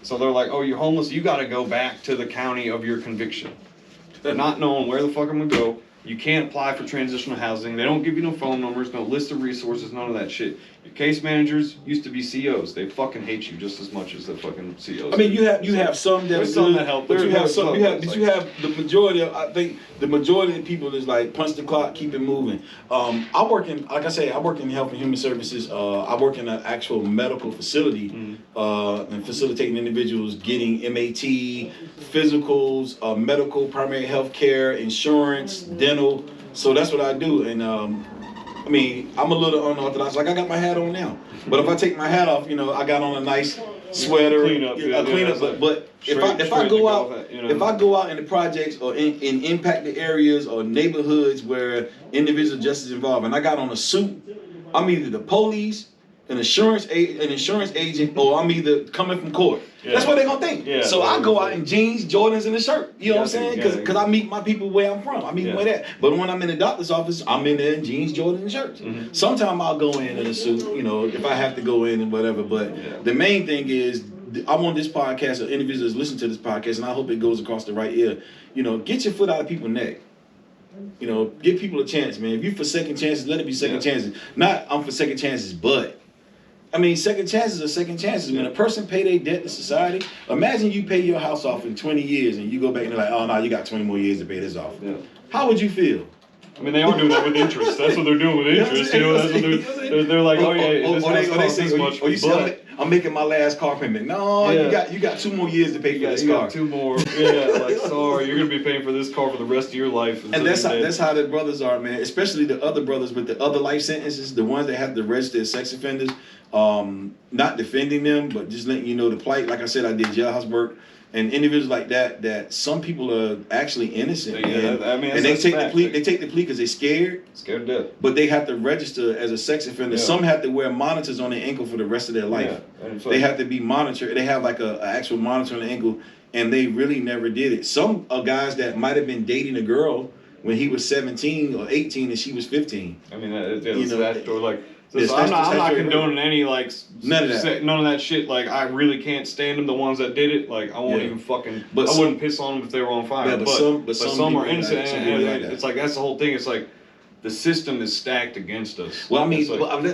So they're like, oh, you're homeless? You got to go back to the county of your conviction. Not knowing where the fuck I'm going to go. You can't apply for transitional housing. They don't give you no phone numbers, no list of resources, none of that shit. Case managers used to be COs. They fucking hate you just as much as the fucking COs. I mean, you have some that are some good, that help. but you have some. some, You have, it's but like- you have the majority of. I think the majority of people is like punch the clock, keep it moving. I work in, like I say, I work in health and human services. I work in an actual medical facility and facilitating individuals getting MAT, physicals, medical, primary health care, insurance, dental. So that's what I do, and I mean, I'm a little unorthodox. Like I got my hat on now, but if I take my hat off, you know, I got on a nice sweater, Clean up, clean up. But if I go out, if I go out in the projects or in impacted areas or neighborhoods where individual justice is involved, and I got on a suit, I'm either the police, an insurance agent, or I'm either coming from court. Yeah. That's what they're gonna think. Yeah, so I go out in jeans, Jordans, and a shirt. You know what I'm saying? Because I meet my people where I'm from. I meet them where that. But when I'm in the doctor's office, I'm in there in jeans, Jordans, and shirts. Sometimes I'll go in a suit, you know, if I have to go in and whatever. But the main thing is, I want this podcast, or individuals listen to this podcast, and I hope it goes across the right ear. You know, get your foot out of people's neck. You know, give people a chance, man. If you for second chances, let it be second chances. Not I'm for second chances, but I mean, second chances are second chances. When a person pay their debt to society, imagine you pay your house off in 20 years and you go back and they're like, oh no, you got 20 more years to pay this off. Yeah. How would you feel? I mean, they are doing that with interest. That's what they're doing with interest. You know, that's what they're like, oh yeah, you say, I'm making my last car payment. No, you got 2 more years to pay for this car. You got 2 more. Yeah, like sorry, you're gonna be paying for this car for the rest of your life. And that's how the brothers are, man. Especially the other brothers with the other life sentences, the ones that have to register as sex offenders. Not defending them, but just letting you know the plight. Like I said, I did jailhouse work. And individuals like that some people are actually innocent. And they take the plea. They take the plea because they're scared. Scared to death. But they have to register as a sex offender. Yeah. Some have to wear monitors on their ankle for the rest of their life. Yeah. They have to be monitored. They have like a actual monitor on the ankle, and they really never did it. Some are guys that might have been dating a girl when he was 17 or 18 and she was 15. I mean, that or like. So I'm not condoning any like none of that shit. Like I really can't stand them. The ones that did it, like I won't even fucking. But I wouldn't piss on them if they were on fire. Yeah, but some are innocent. And it's like that's the whole thing. It's like the system is stacked against us. Well, I mean,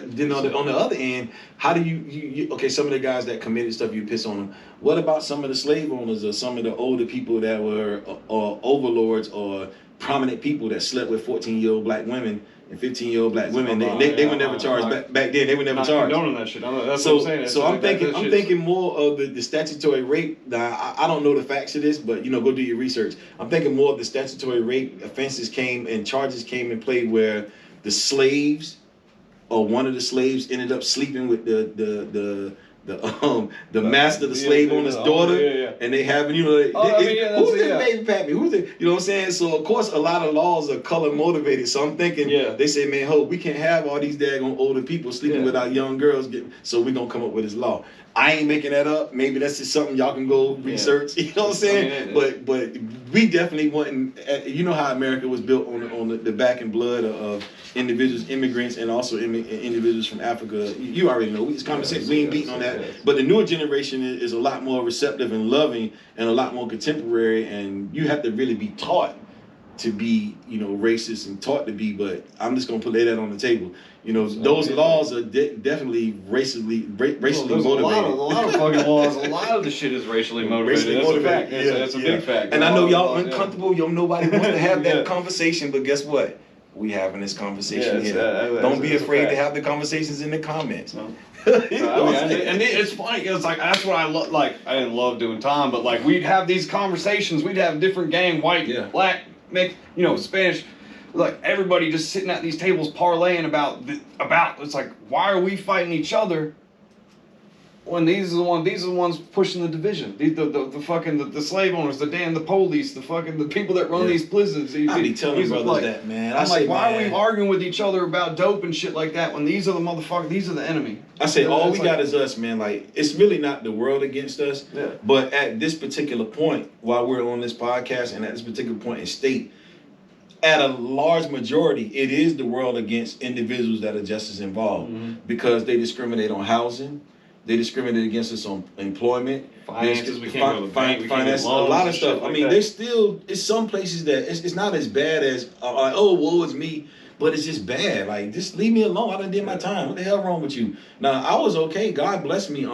then on the other end, how do you okay? Some of the guys that committed stuff, you piss on them. What about some of the slave owners or some of the older people that were overlords or prominent people that slept with 14-year-old black women? And 15-year-old black women, they were never charged back then. They were never charged. Condoning that shit. That's what I'm saying. So I'm thinking more of the statutory rape. Now I don't know the facts of this, but you know, go do your research. I'm thinking more of the statutory rape offenses came and charges came in play where the slaves or one of the slaves ended up sleeping with the master, the slave owner's daughter, and they have, you know, who's this baby pappy? Who's it? You know what I'm saying? So of course, a lot of laws are color motivated. So I'm thinking, they say, man, we can't have all these daggone older people sleeping with our young girls. So we're gonna come up with this law. I ain't making that up. Maybe that's just something y'all can go research. You know what I'm saying? But we definitely wouldn't. You know how America was built on the back and blood of individuals, immigrants, and also individuals from Africa. You already know. It's conversation. We ain't beating on that. But the newer generation is a lot more receptive and loving and a lot more contemporary. And you have to really be taught to be, you know, racist and taught to be. But I'm just gonna lay that on the table. You know, those laws are definitely racially motivated. A lot of fucking laws. A lot of the shit is racially motivated. That's a fact. That's a big fact. And I know y'all uncomfortable. Nobody wants to have that conversation. But guess what? We having this conversation here. Don't be afraid to have the conversations in the comments. No. And it's funny. It's like that's what I love. Like I didn't love doing time, but like we'd have these conversations. We'd have different gang, white, black, mixed, you know, Spanish. Like everybody just sitting at these tables parlaying about it's like, why are we fighting each other when these are the ones pushing the division? The fucking the slave owners, the police, the people that run these prisons. I be telling brothers that, man. I'm like, why are we arguing with each other about dope and shit like that when these are the motherfuckers, these are the enemy? I say all we got is us, man. Like it's really not the world against us. Yeah. But at this particular point, while we're on this podcast and at this particular point in state, at a large majority, it is the world against individuals that are just as involved because they discriminate on housing, they discriminate against us on employment, finances. We can't go to the bank. We can't get loans, a lot of stuff. I mean, there's still some places that it's not as bad as like, oh, woe is me. but it's just bad. Like, just leave me alone. I done did my time. What the hell wrong with you? Now, I was okay. God bless me.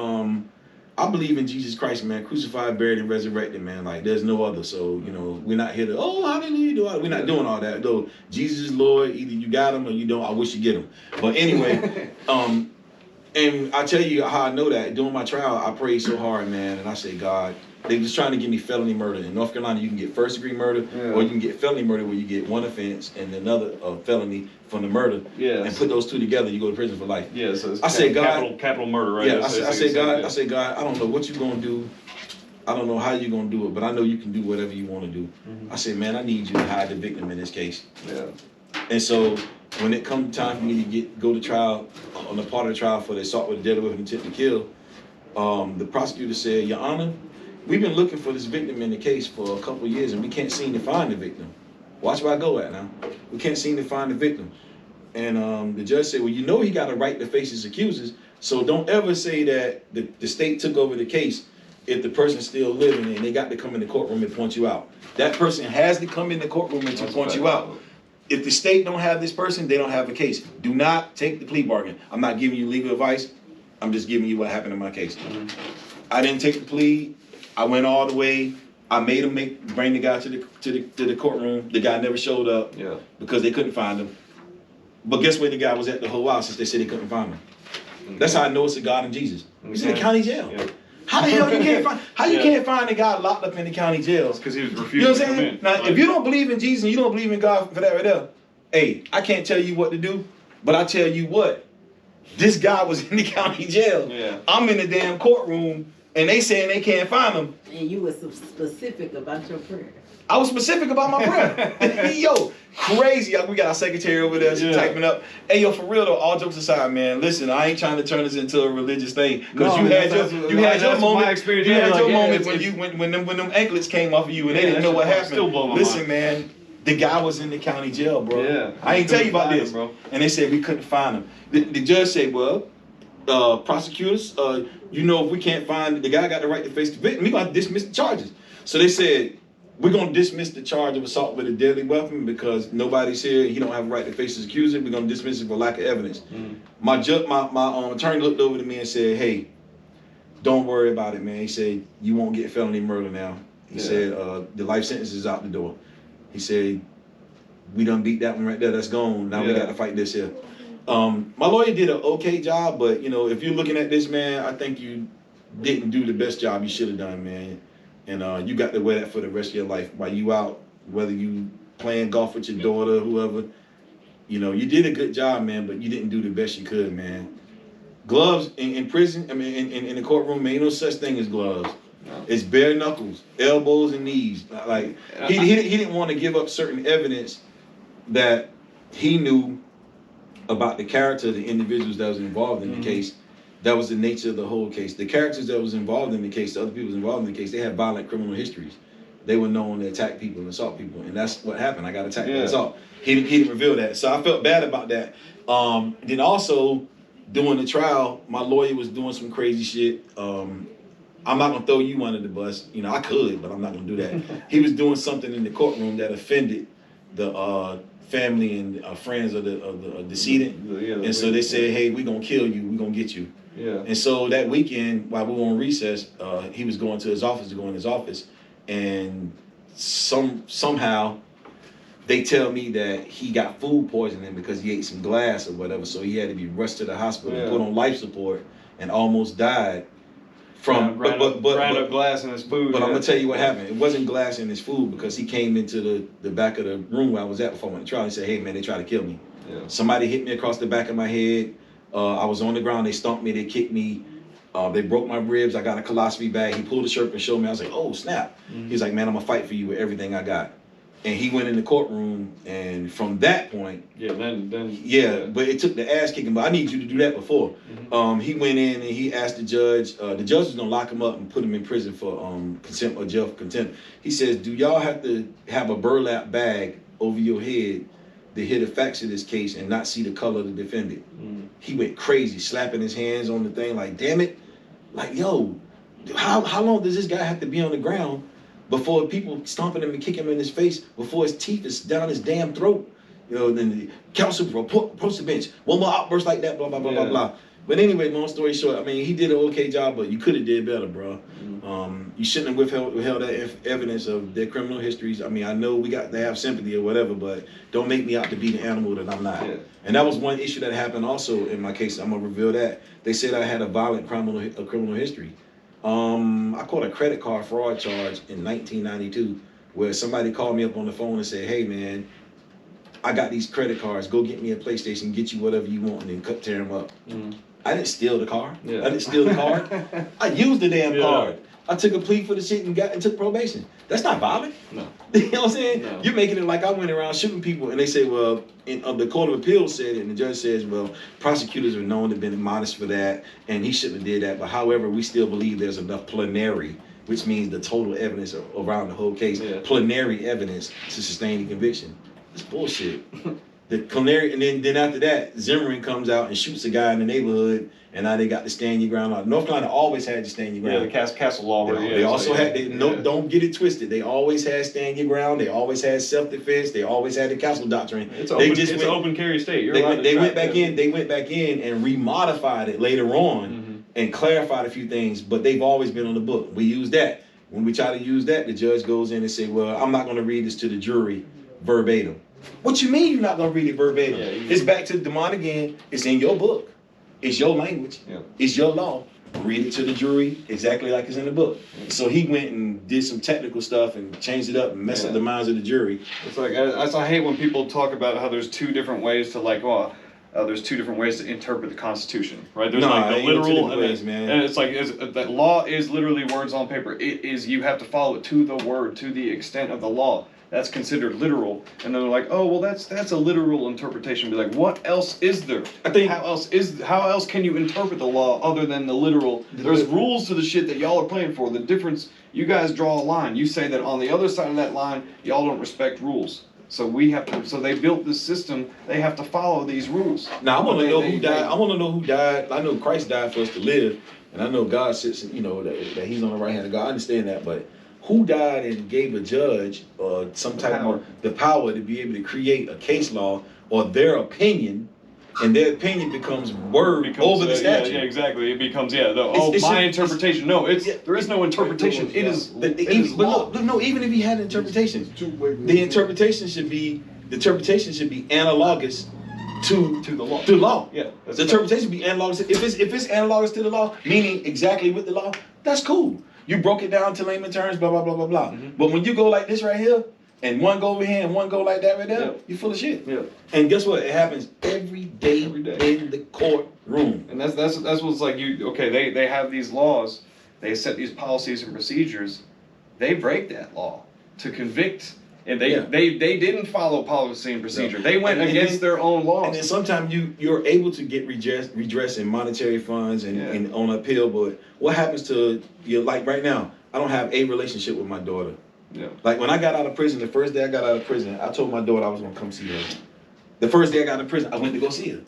I believe in Jesus Christ, man. Crucified, buried, and resurrected, man. Like, there's no other. So, you know, we're not here to, hallelujah, do all. We're not doing all that. Though Jesus is Lord. Either you got him or you don't. I wish you get him. But anyway, and I tell you how I know that. During my trial, I prayed so hard, man. And I said, God, they was trying to give me felony murder. In North Carolina, you can get first-degree murder, or you can get felony murder where you get one offense and another felony from the murder. And put those two together, you go to prison for life. So it's I said, God, capital murder, right? Yeah, I said, God, I don't know what you're gonna do. I don't know how you're gonna do it, but I know you can do whatever you want to do. I said, man, I need you to hide the victim in this case. And so when it comes time for me to go to trial, on the part of the trial for the assault with a deadly weapon intent to kill, the prosecutor said, Your Honor, we've been looking for this victim in the case for a couple of years and we can't seem to find the victim. Watch where I go at now. We can't seem to find the victim. And the judge said, well, you know he got a right to face his accusers, so don't ever say that the state took over the case if the person's still living and they got to come in the courtroom and point you out. That person has to come in the courtroom and to point you out. If the state don't have this person, they don't have a case. Do not take the plea bargain. I'm not giving you legal advice. I'm just giving you what happened in my case. I didn't take the plea. I went all the way. I made them bring the guy to the courtroom. The guy never showed up because they couldn't find him. But guess where the guy was at the whole while since they said they couldn't find him? That's how I know it's a God in Jesus. He's in the county jail. How the hell you can't find? How you can't find a guy locked up in the county jail? Because he was refusing. You know what I'm saying? Now, if you don't believe in Jesus and you don't believe in God for that right there, hey, I can't tell you what to do, but I tell you what, this guy was in the county jail. I'm in the damn courtroom, and they saying they can't find him. And you were so specific about your prayer. I was specific about my prayer. Yo, crazy. We got our secretary over there. She's typing up. Hey, yo, for real though, all jokes aside, man, listen, I ain't trying to turn this into a religious thing. Because you had your moment. You had your moment when them anklets came off of you and they didn't know what happened. Listen, man, the guy was in the county jail, bro. I ain't tell you about this. Bro. And they said we couldn't find him. The judge said, well, prosecutors, you know, if we can't find the guy got the right to face the victim, we gonna dismiss the charges. So they said, we're going to dismiss the charge of assault with a deadly weapon because nobody's here. He don't have a right to face his accuser. We're going to dismiss it for lack of evidence. My attorney looked over to me and said, hey, don't worry about it, man. He said, you won't get felony murder now. He said, the life sentence is out the door. He said, we done beat that one right there. That's gone. Now we got to fight this here. My lawyer did an okay job, but, you know, if you're looking at this, man, I think you didn't do the best job you should have done, man. And you got to wear that for the rest of your life. While you out, whether you playing golf with your daughter, whoever, you know, you did a good job, man, but you didn't do the best you could, man. Gloves in prison, I mean, in the courtroom, ain't no such thing as gloves. It's bare knuckles, elbows and knees. Like, he didn't want to give up certain evidence that he knew about the character of the individuals that was involved in the case. That was the nature of the whole case. The characters that was involved in the case, the other people involved in the case, they had violent criminal histories. They were known to attack people and assault people, and that's what happened. I got attacked and assault. He didn't reveal that, so I felt bad about that. Then also, during the trial, my lawyer was doing some crazy shit. I'm not gonna throw you under the bus. You know, I could, but I'm not gonna do that. He was doing something in the courtroom that offended the family and friends of the decedent, and so they said, "Hey, we gonna kill you. We gonna get you." And so that weekend, while we were on recess, he was going to his office to go in his office, and somehow they tell me that he got food poisoning because he ate some glass or whatever. So he had to be rushed to the hospital and put on life support and almost died from ground up glass in his food. But I'm gonna tell you what happened. It wasn't glass in his food because he came into the back of the room where I was at before I went to trial. He said, "Hey man, they tried to kill me. Somebody hit me across the back of my head. I was on the ground. They stomped me. They kicked me. They broke my ribs. I got a colostomy bag." He pulled the shirt and showed me. I was like, "Oh snap!" He's like, "Man, I'm gonna fight for you with everything I got." And he went in the courtroom, and from that point, but it took the ass kicking. But I need you to do that before. He went in and he asked the judge. The judge was gonna lock him up and put him in prison for contempt or jail for contempt. He says, "Do y'all have to have a burlap bag over your head to hear the facts of this case and not see the color of the defendant?" He went crazy, slapping his hands on the thing, like, "Damn it, like, yo, how long does this guy have to be on the ground before people stomping him and kicking him in his face before his teeth is down his damn throat? You know, then the council approach the bench. One more outburst like that, blah, blah, blah, blah, blah. But anyway, long story short, I mean, he did an okay job, but you could have did better, bro. You shouldn't have withheld that evidence of their criminal histories. I mean, I know we got to have sympathy or whatever, but don't make me out to be the animal that I'm not. And that was one issue that happened also in my case. I'm gonna reveal that. They said I had a violent criminal history. I caught a credit card fraud charge in 1992, where somebody called me up on the phone and said, "Hey, man, I got these credit cards. Go get me a PlayStation, get you whatever you want, and then tear them up." I didn't steal the car. I didn't steal the card. I used the damn card. I took a plea for the shit and took probation. That's not violent. No. You know what I'm saying? No. You're making it like I went around shooting people, and they say, well, the Court of Appeals said it, and the judge says, well, prosecutors are known to have been admonished for that, and he shouldn't have did that. But however, we still believe there's enough plenary, which means the total evidence around the whole case, plenary evidence to sustain the conviction. That's bullshit. The plenary, and then after that, Zimmerman comes out and shoots a guy in the neighborhood, and now they got the stand your ground law. North Carolina always had the stand your ground. Yeah, the castle law. They also had. Don't get it twisted. They always had stand your ground. They always had self-defense. They always had the castle doctrine. It's an open carry state. They went back in and remodified it later on and clarified a few things. But they've always been on the book. We use that. When we try to use that, the judge goes in and say, "Well, I'm not going to read this to the jury verbatim." What you mean you're not going to read it verbatim? It's back to Demond again. It's in your book. It's your language. It's your law. Read it to the jury exactly like it's in the book. So he went and did some technical stuff and changed it up and messed up the minds of the jury. It's like I hate when people talk about how there's two different ways to there's two different ways to interpret the Constitution, right? There's like the literal and it's like that law is literally words on paper. It is, you have to follow it to the word, to the extent of the law. That's considered literal, and then they're like, "Oh, well, that's a literal interpretation." Be like, "What else is there? I think how else can you interpret the law other than the literal? There's rules to the shit that y'all are playing for. The difference, you guys draw a line. You say that on the other side of that line, y'all don't respect rules. So we have to. So they built this system. They have to follow these rules. Now I want to know who died. I want to know who died. I know Christ died for us to live, and I know God sits. You know that He's on the right hand of God. I understand that, but who died and gave a judge some type of the power to be able to create a case law or their opinion, and their opinion becomes word over the statute? Yeah, exactly. It becomes my interpretation. No, there is no interpretation. It is law. No, even if he had an interpretation, the interpretation should be analogous to the law. To the law. Yeah. The interpretation should be analogous. If it's analogous to the law, meaning exactly with the law, that's cool. You broke it down to layman terms, blah, blah, blah, blah, blah. But when you go like this right here, and one go over here and one go like that right there, you're full of shit. Yeah. And guess what? It happens every day in the courtroom. And that's what's like they have these laws, they set these policies and procedures, they break that law to convict. And they didn't follow policy and procedure. No. They went against their own laws. And then sometimes you're able to get redress in monetary funds and on appeal, but what happens to you? Like right now, I don't have a relationship with my daughter. Yeah. Like when I got out of prison, the first day I got out of prison, I told my daughter I was gonna come see her. The first day I got out of prison, I went to go see her.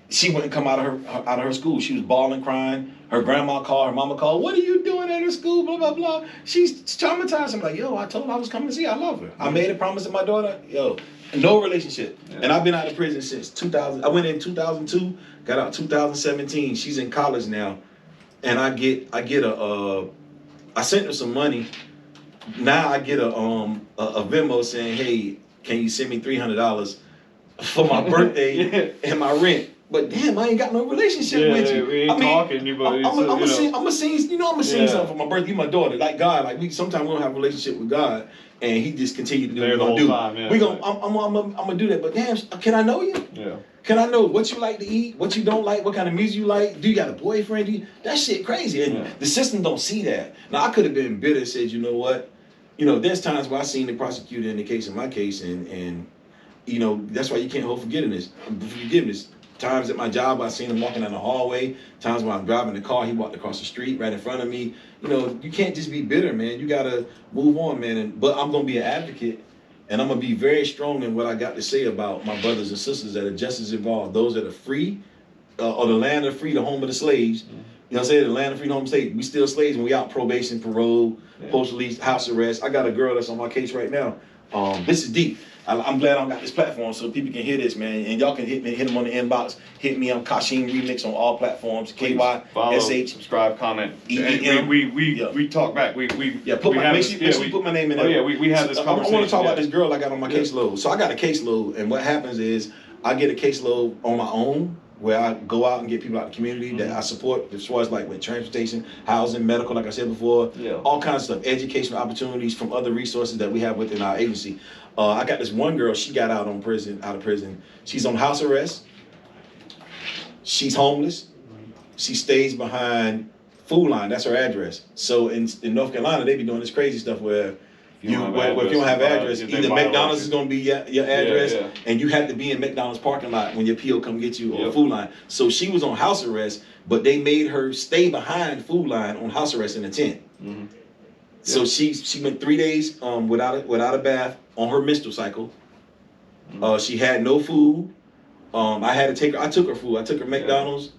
She wouldn't come out of her school. She was bawling, crying. Her grandma called, her mama called, "What are you doing at her school?" Blah, blah, blah. She's traumatized. I'm like, yo, I told her I was coming to see her. I love her. I made a promise to my daughter. Yo, no relationship. Yeah. And I've been out of prison since 2000. I went in 2002, got out 2017. She's in college now. And I sent her some money. Now I get a Venmo saying, "Hey, can you send me $300 for my birthday and my rent?" But damn, I ain't got no relationship with you. We ain't talking, but I'm gonna sing something for my birthday. You my daughter, like God. Like sometimes we don't have a relationship with God, and He just continue to do what He's gonna do. I'm gonna do that. But damn, can I know you? Yeah. Can I know what you like to eat, what you don't like, what kind of music you like? Do you got a boyfriend? That shit crazy. And the system don't see that. Now I could have been bitter and said, you know what? There's times where I seen the prosecutor in the case, in my case, and that's why you can't hold forgiveness. Times at my job, I seen him walking down the hallway. Times when I'm driving the car, he walked across the street right in front of me. You can't just be bitter, man. You gotta move on, man. But I'm gonna be an advocate, and I'm gonna be very strong in what I got to say about my brothers and sisters that are just as involved. Those that are free, or the land of free, the home of the slaves. You know what I'm saying? The land of freedom, home state. We still slaves when we out probation, parole, post release, house arrest. I got a girl that's on my case right now. This is deep. I'm glad I got this platform so people can hear this, man. And y'all can hit them on the inbox. Hit me on KYSHEEM REMIX on all platforms. KYSH. Subscribe, comment. EEM. We talk back. We make sure you put my name in there. Oh yeah, we have this conversation. I want to talk about this girl I got on my caseload. So I got a caseload, and what happens is I get a caseload on my own, where I go out and get people out of the community that I support as far as like with transportation, housing, medical, like I said before, all kinds of stuff, educational opportunities from other resources that we have within our agency. I got this one girl, she got out of prison. She's on house arrest. She's homeless. She stays behind Food Line, that's her address. So in North Carolina, they be doing this crazy stuff where if you don't have address, either McDonald's is going to be your address, and you have to be in McDonald's parking lot when your PO come get you or Food Line. So she was on house arrest, but they made her stay behind Food Line on house arrest in a tent. So she went 3 days without a bath on her menstrual cycle. She had no food. I took her food. I took her McDonald's.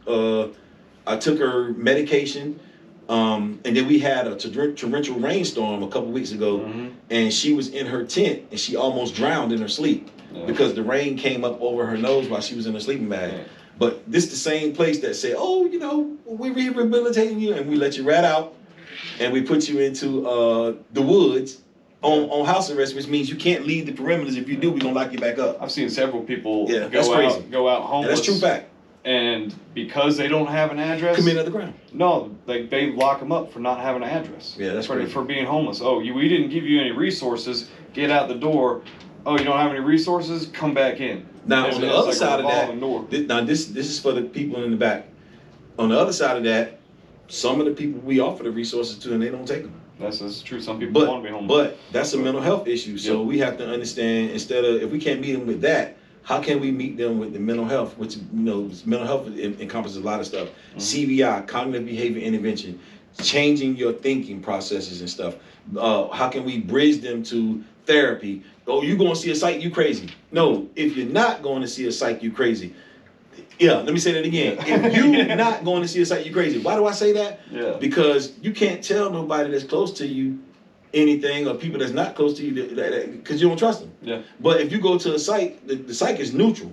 I took her medication. And then we had a torrential rainstorm a couple weeks ago, and she was in her tent and she almost drowned in her sleep because the rain came up over her nose while she was in a sleeping bag. But this is the same place that said, oh, you know, we're rehabilitating you, and we let you rat out, and we put you into the woods on house arrest, which means you can't leave the perimeters. If you do, we're gonna lock you back up. I've seen several people go out homeless. That's true fact. And because they don't have an address, commit on the ground. No, they lock them up for not having an address. Yeah, that's for being homeless. Oh, we didn't give you any resources. Get out the door. Oh, you don't have any resources? Come back in. Now on the other side of that, this is for the people in the back. On the other side of that, some of the people we offer the resources to, and they don't take them. That's true. Some people want to be homeless. But that's a mental health issue. So we have to understand, instead of, if we can't meet them with that, how can we meet them with the mental health, which, you know, mental health encompasses a lot of stuff. CBI, cognitive behavior intervention, changing your thinking processes and stuff. How can we bridge them to therapy? Oh, you going to see a psych, you crazy. No, if you're not going to see a psych, you crazy. Yeah, let me say that again. If you're not going to see a psych, you crazy. Why do I say that? Because you can't tell nobody that's close to you anything, or people that's not close to you, because you don't trust them. But if you go to a psych, the psych is neutral.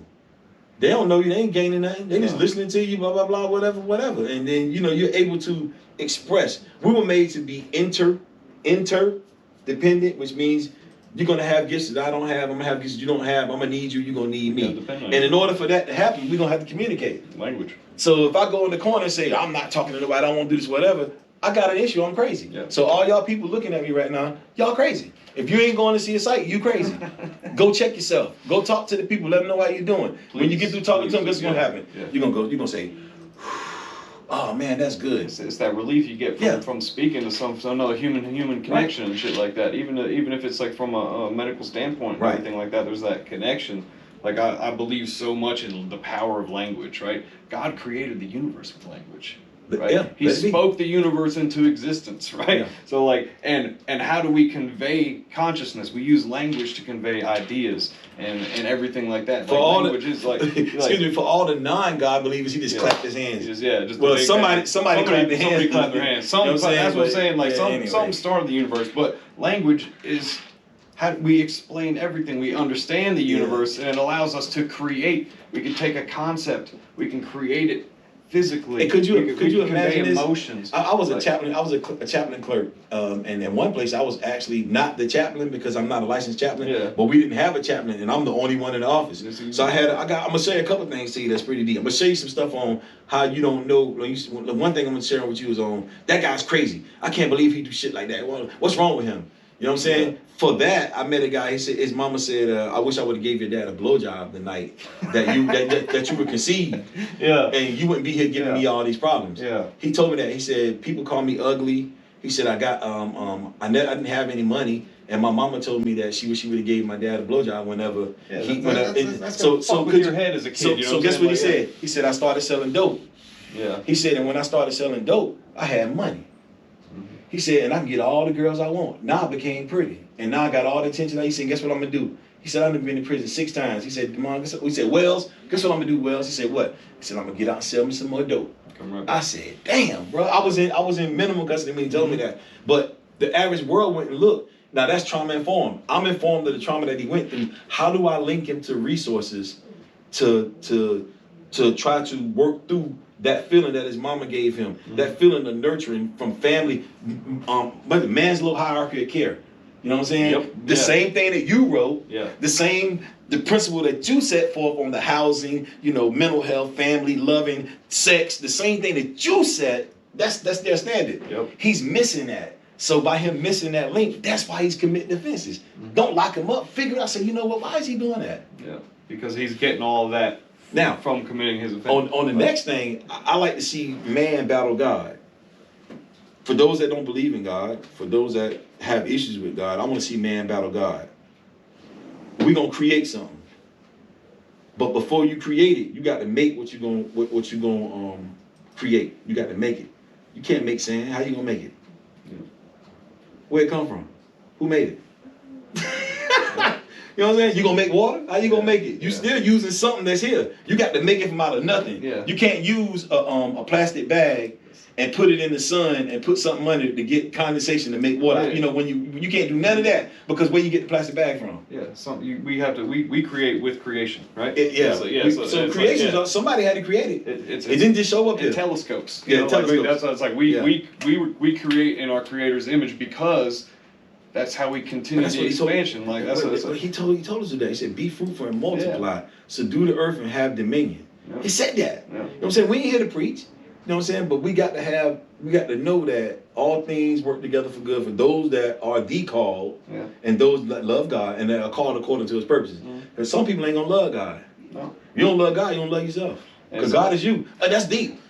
They don't know you. They ain't gaining nothing. They just listening to you, blah, blah, blah, whatever. And then, you know, you're able to express. We were made to be interdependent, which means you're going to have gifts that I don't have. I'm going to have gifts you don't have. I'm going to need you. You're going to need me. And in order for that to happen, we're going to have to communicate. Language. So if I go in the corner and say, I'm not talking to nobody, I don't want to do this, whatever, I got an issue. I'm crazy. So all y'all people looking at me right now, y'all crazy. If you ain't going to see a site, you crazy. Go check yourself. Go talk to the people. Let them know how you're doing. When you get through talking to them, guess what's going to happen? You're going to say, oh man, that's good. It's that relief you get from speaking to some another human connection and shit like that. Even if it's like from a medical standpoint and everything like that, there's that connection. Like I believe so much in the power of language, right? God created the universe with language. Right? He spoke the universe into existence, right? So like, and how do we convey consciousness? We use language to convey ideas and everything like that. For all language is like, excuse me, for all the non-God believers, he just clapped his hands. Somebody clapped their hands. Clapped their hands. That's what I'm saying. Like some started the universe, but language is how we explain everything. We understand the universe, and it allows us to create. We can take a concept, we can create it physically. Hey, could you imagine this? Emotions. I was a chaplain. I was a chaplain clerk, and in one place I was actually not the chaplain because I'm not a licensed chaplain. But we didn't have a chaplain, and I'm the only one in the office. So I'm gonna say a couple of things to you that's pretty deep. I'm gonna show you some stuff on how you don't know. The one thing I'm gonna share with you is on that guy's crazy. I can't believe he do shit like that. Well, what's wrong with him? You know what I'm saying? For that, I met a guy. He said his mama said, "I wish I would have gave your dad a blowjob the night that you were conceived. And you wouldn't be here giving me all these problems." He told me that. He said people call me ugly. He said I got I didn't have any money, and my mama told me that she wish she would have gave my dad a blowjob whenever so with your head as a kid. So guess what he said? He said I started selling dope. He said, and when I started selling dope, I had money. He said, and I can get all the girls I want. Now I became pretty. And now I got all the attention. He said, guess what I'm going to do? He said, I've been in prison 6 times. He said, Mom, we said, Wells, guess what I'm going to do, Wells? He said, what? He said, I'm going to get out and sell me some more dope. Come right I back. said, damn, bro. I was in minimum custody when he told me that. But the average world went and looked. Now that's trauma informed. I'm informed of the trauma that he went through. How do I link him to resources to try to work through that feeling that his mama gave him, that feeling of nurturing from family, but the man's little hierarchy of care. You know what I'm saying? Yep. The same thing that you wrote, the principle that you set forth on the housing, mental health, family, loving, sex, the same thing that you set, that's their standard. Yep. He's missing that. So by him missing that link, that's why he's committing offenses. Don't lock him up. Figure out, say, you know what, why is he doing that? Yeah, because he's getting all of that now from committing his offense. On the next thing, I like to see man battle God. For those that don't believe in God, for those that have issues with God, I want to see man battle God. We're gonna create something, but before you create it, you got to make what you're gonna create. You got to make it. You can't make sand. How you gonna make it? Where it come from? Who made it? You know what I'm saying? You gonna make water? How you gonna make it? You still using something that's here. You got to make it from out of nothing. Yeah. You can't use a plastic bag and put it in the sun and put something under it to get condensation to make water. Yeah. When you can't do none of that because where you get the plastic bag from? Yeah, we create with creation, right? So creation, somebody had to create it. It didn't just show up in here. telescopes. Telescopes. That's why it's like we create in our Creator's image because that's how we continue the expansion. He told us today. He said, "Be fruitful and multiply, subdue the earth and have dominion." Yeah. He said that. Yeah. You know what I'm saying? We ain't here to preach. You know what I'm saying? But we got to know that all things work together for good for those that are the called and those that love God and that are called according to his purposes. Because some people ain't gonna love God. No. You don't love God, you don't love yourself. Because God is you. That's deep.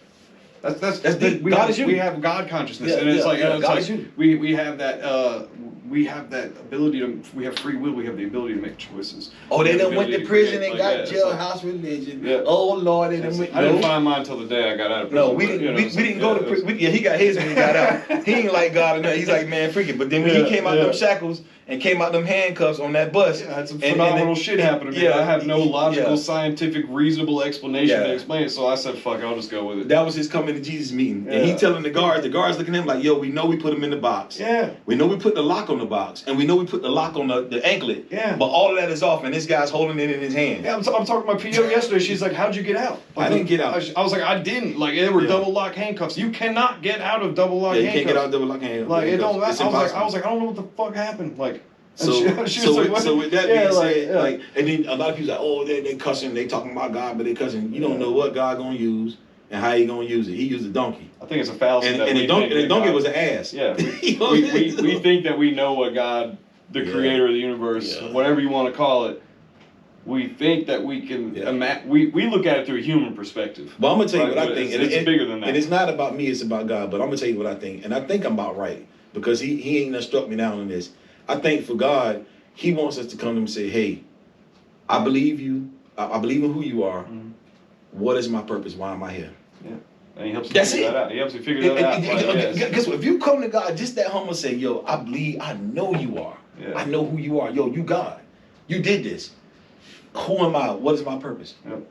That's deep. God is you. We have God consciousness, and it's God is you. We have that. We have that ability to. We have free will. We have the ability to make choices. Oh, they done went ability to to prison create, and got jailhouse religion. Yeah. Oh Lord, they done went. I didn't find mine until the day I got out of prison. No, we didn't go to prison. He got his when he got out. He ain't like God enough. He's like, man, freaking. But then when he came out them shackles and came out them handcuffs on that bus, had some phenomenal shit happen to me. I have no logical, scientific, reasonable explanation to explain it. So I said, fuck it, I'll just go with it. That was his coming to Jesus meeting. And he telling the guards looking at him like, yo, we know we put him in the box. Yeah. We know we put the lock on the box. And we know we put the lock on the anklet. Yeah. But all of that is off and this guy's holding it in his hand. Yeah, I'm talking to my PO yesterday. She's like, how'd you get out? I didn't get out. I was like, I didn't. Like, they were double lock handcuffs. You cannot get out of double lock handcuffs. You can't get out of double lock handcuffs. Like, it don't. I was like, I don't know what the fuck happened. Like, So with that being said, and then a lot of people like, oh, they cussing, they talking about God, but they cussing. You don't know what God gonna use and how he gonna use it. He used a donkey. I think it's a fallacy. And the donkey was an ass. Yeah, we think that we know what God, the creator of the universe, whatever you want to call it, we think that we can we look at it through a human perspective. But I'm gonna tell you what I think. It's bigger than that. And it's not about me, it's about God. But I'm gonna tell you what I think. And I think I'm about right. Because he ain't struck me down on this. I think for God, he wants us to come to him and say, hey, I believe you. I believe in who you are. Mm-hmm. What is my purpose? Why am I here? Yeah. And he helps you figure that out. He helps you figure that out. Guess what? If you come to God just that humble, say, yo, I believe, I know you are. Yeah. I know who you are. Yo, you God. You did this. Who am I? What is my purpose? Yep.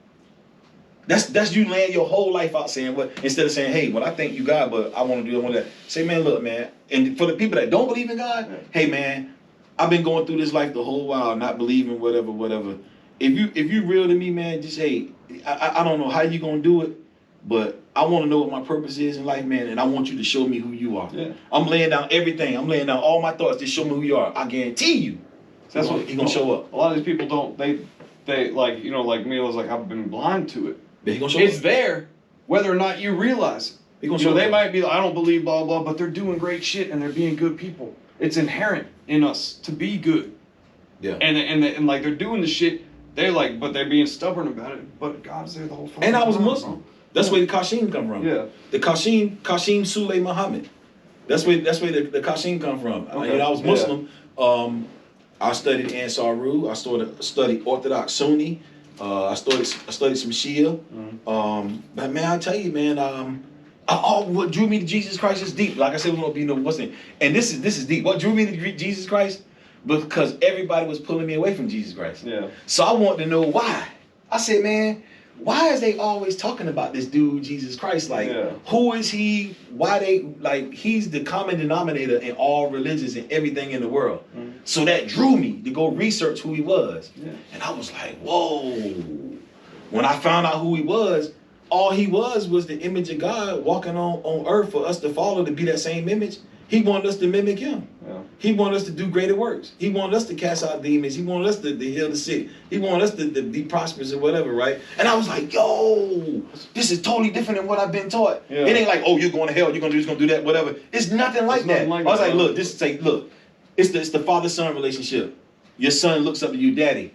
That's you laying your whole life out saying what, instead of saying, hey, well, I think you God, but I want to do that. Say, man, look, man. And for the people that don't believe in God, hey, man, I've been going through this life the whole while, not believing whatever. If you real to me, man, just hey, I don't know how you gonna do it, but I want to know what my purpose is in life, man, and I want you to show me who you are. Yeah. I'm laying down everything. I'm laying down all my thoughts. Just show me who you are. I guarantee you. So that's what he's gonna show up. A lot of these people don't. They like like me. I was like, I've been blind to it. He gonna show it's up. There, whether or not you realize it. He gonna show they up. might be like, I don't believe blah blah, but they're doing great shit and they're being good people. It's inherent in us to be good. Yeah. And like they're doing the shit. They're like, but they're being stubborn about it. But God's there the whole fucking time. And I was Muslim. That's where the KYSHEEM come from. Yeah. The KYSHEEM Sule Muhammad. That's where the KYSHEEM come from. Okay. I was Muslim. Yeah. I studied Ansaru. I studied Orthodox Sunni. I studied some Shia. Mm-hmm. But man, I tell you, man, what drew me to Jesus Christ is deep. Like I said, we won't be what's name. And this is deep. What drew me to Jesus Christ? Because everybody was pulling me away from Jesus Christ. Yeah. So I wanted to know why. I said, man, why is they always talking about this dude, Jesus Christ? Like, who is he? Why they, like, he's the common denominator in all religions and everything in the world. So that drew me to go research who he was. And I was like, whoa. When I found out who he was, all he was the image of God walking on earth for us to follow, to be that same image. He wanted us to mimic him. He wanted us to do greater works. He wanted us to cast out demons. He wanted us to heal the sick. He wanted us to be prosperous or whatever, right? And I was like, yo, this is totally different than what I've been taught. It ain't like, oh, you're going to hell, you're going to do this, going to do that, whatever. It's nothing like that. I was like, look, it's the father-son relationship. Your son looks up to you, daddy.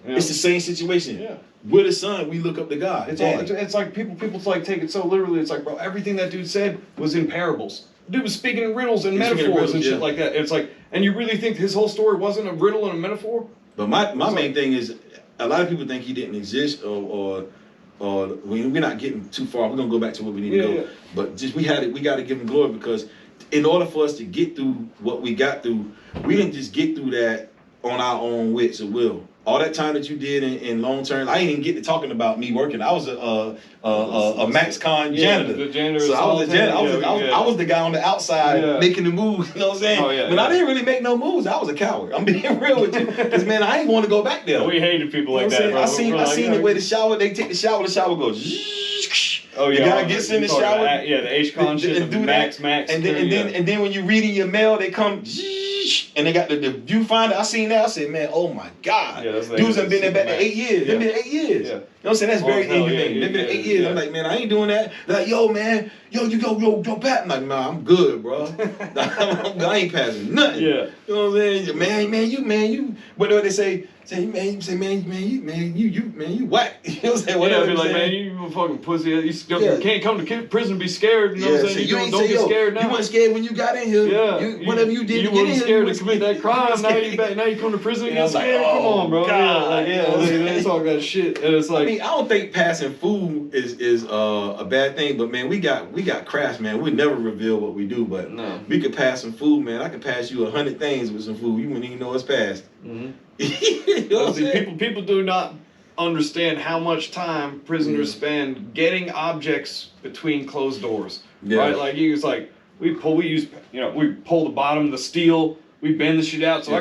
It's the same situation. We're the son, we look up to God. It's like people like take it so literally. It's like, bro, everything that dude said was in parables. Dude was speaking in riddles and metaphors and shit like that. It's like, and you really think his whole story wasn't a riddle and a metaphor? But my main thing is, a lot of people think he didn't exist, or we're not getting too far. We're gonna go back to what we need to go. But just we got to give him glory, because in order for us to get through what we got through, we didn't just get through that on our own wits or will. All that time that you did in long term, I didn't even get to talking about me working. I was a MaxCon janitor. The janitor. So I was a janitor. I was the guy on the outside making the moves. You know what I'm saying? But I didn't really make no moves. I was a coward. I'm being real with you, because man, I ain't want to go back there. We hated people like that. I seen the way the shower. They take the shower goes. Oh yeah. The guy gets in the shower. The H-Con shit. And do Max. And then when you reading your mail, they come. And they got the viewfinder. I seen that. I said, man, oh my God. Dudes have been there back to 8 years. They've been 8 years. You know what I'm saying? That's very inhumane. They've been 8 years. I'm like, man, I ain't doing that. They're like, yo, man, you go back. I'm like, nah, I'm good, bro. I ain't passing nothing. You know what I'm saying? Man, you. What do they say? You whack. You know what I'm saying? Whatever. Be like, man, you fucking pussy. You can't come to prison and be scared. You know what I'm saying? Don't be scared now. You weren't scared when you got in here. Whatever you did, you wasn't scared to commit that crime. Now you come to prison and get scared. Come on, bro. They talk that shit, and it's like, I mean, I don't think passing food is a bad thing, but man, we got crafts, man. We never reveal what we do, but we could pass some food, man. I could pass you 100 things with some food. You wouldn't even know it's passed. You know people do not understand how much time prisoners spend getting objects between closed doors. Right? Like it's like we pull the bottom of the steel, we bend the shit out. So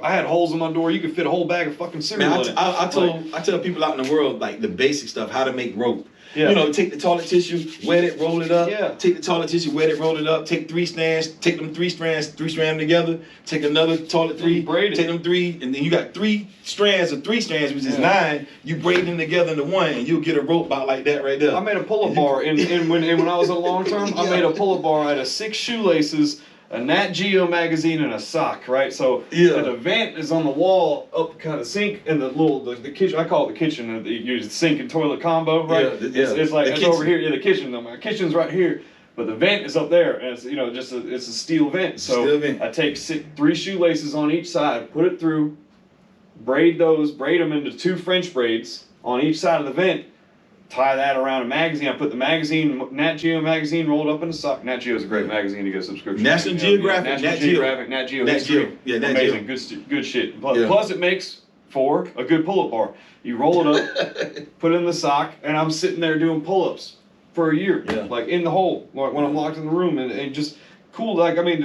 I had holes in my door. You could fit a whole bag of fucking cereal in it. I tell people out in the world, like, the basic stuff, how to make rope. You know, take the toilet tissue, wet it, roll it up. Take the toilet tissue, wet it, roll it up. Take 3 strands, take them 3 strands, 3 strand them together. Take another toilet 3, take them 3, and then you got 3 strands, which is 9. You braid them together into 1, and you'll get a rope out like that right there. I made a pull-up bar, when I was a long term, I made a pull-up bar out of 6 shoelaces, a Nat Geo magazine, and a sock, right? So the vent is on the wall up kind of the sink, and the kitchen, I call it the kitchen, and you use the sink and toilet combo, right? It's like it's over here. The kitchen. My kitchen's right here, but the vent is up there, and it's it's a steel vent. So I take 3 shoelaces on each side, put it through, braid them into 2 French braids on each side of the vent. Tie that around a magazine. I put the magazine, Nat Geo magazine, rolled up in a sock. Nat Geo is a great magazine to get a subscription. National Geographic, Nat Geo history. Amazing, good shit. Plus it makes for a good pull-up bar. You roll it up, put it in the sock, and I'm sitting there doing pull-ups for a year, like in the hole, like when I'm locked in the room, and just cool. Like, I mean,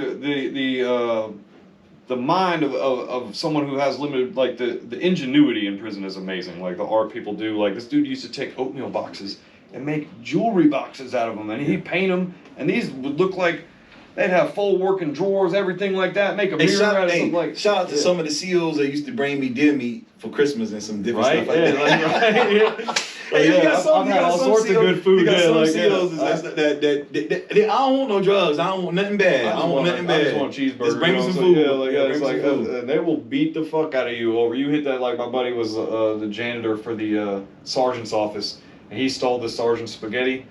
the mind of someone who has limited, like, the ingenuity in prison is amazing. Like the art people do. Like, this dude used to take oatmeal boxes and make jewelry boxes out of them, and he'd paint them, and these would look like they'd have full working drawers, everything like that. Make a mirror out of something like. Shout out to some of the SEALs that used to bring me deer meat for Christmas and some different stuff like that. I've had all sorts of good food. You got some SEALs that I don't want no drugs. I don't want nothing bad. I don't want nothing bad. I just want cheeseburgers. Just bring me some food. It's like they will beat the fuck out of you over. You hit that, like my buddy was the janitor for the sergeant's office, and he stole the sergeant's spaghetti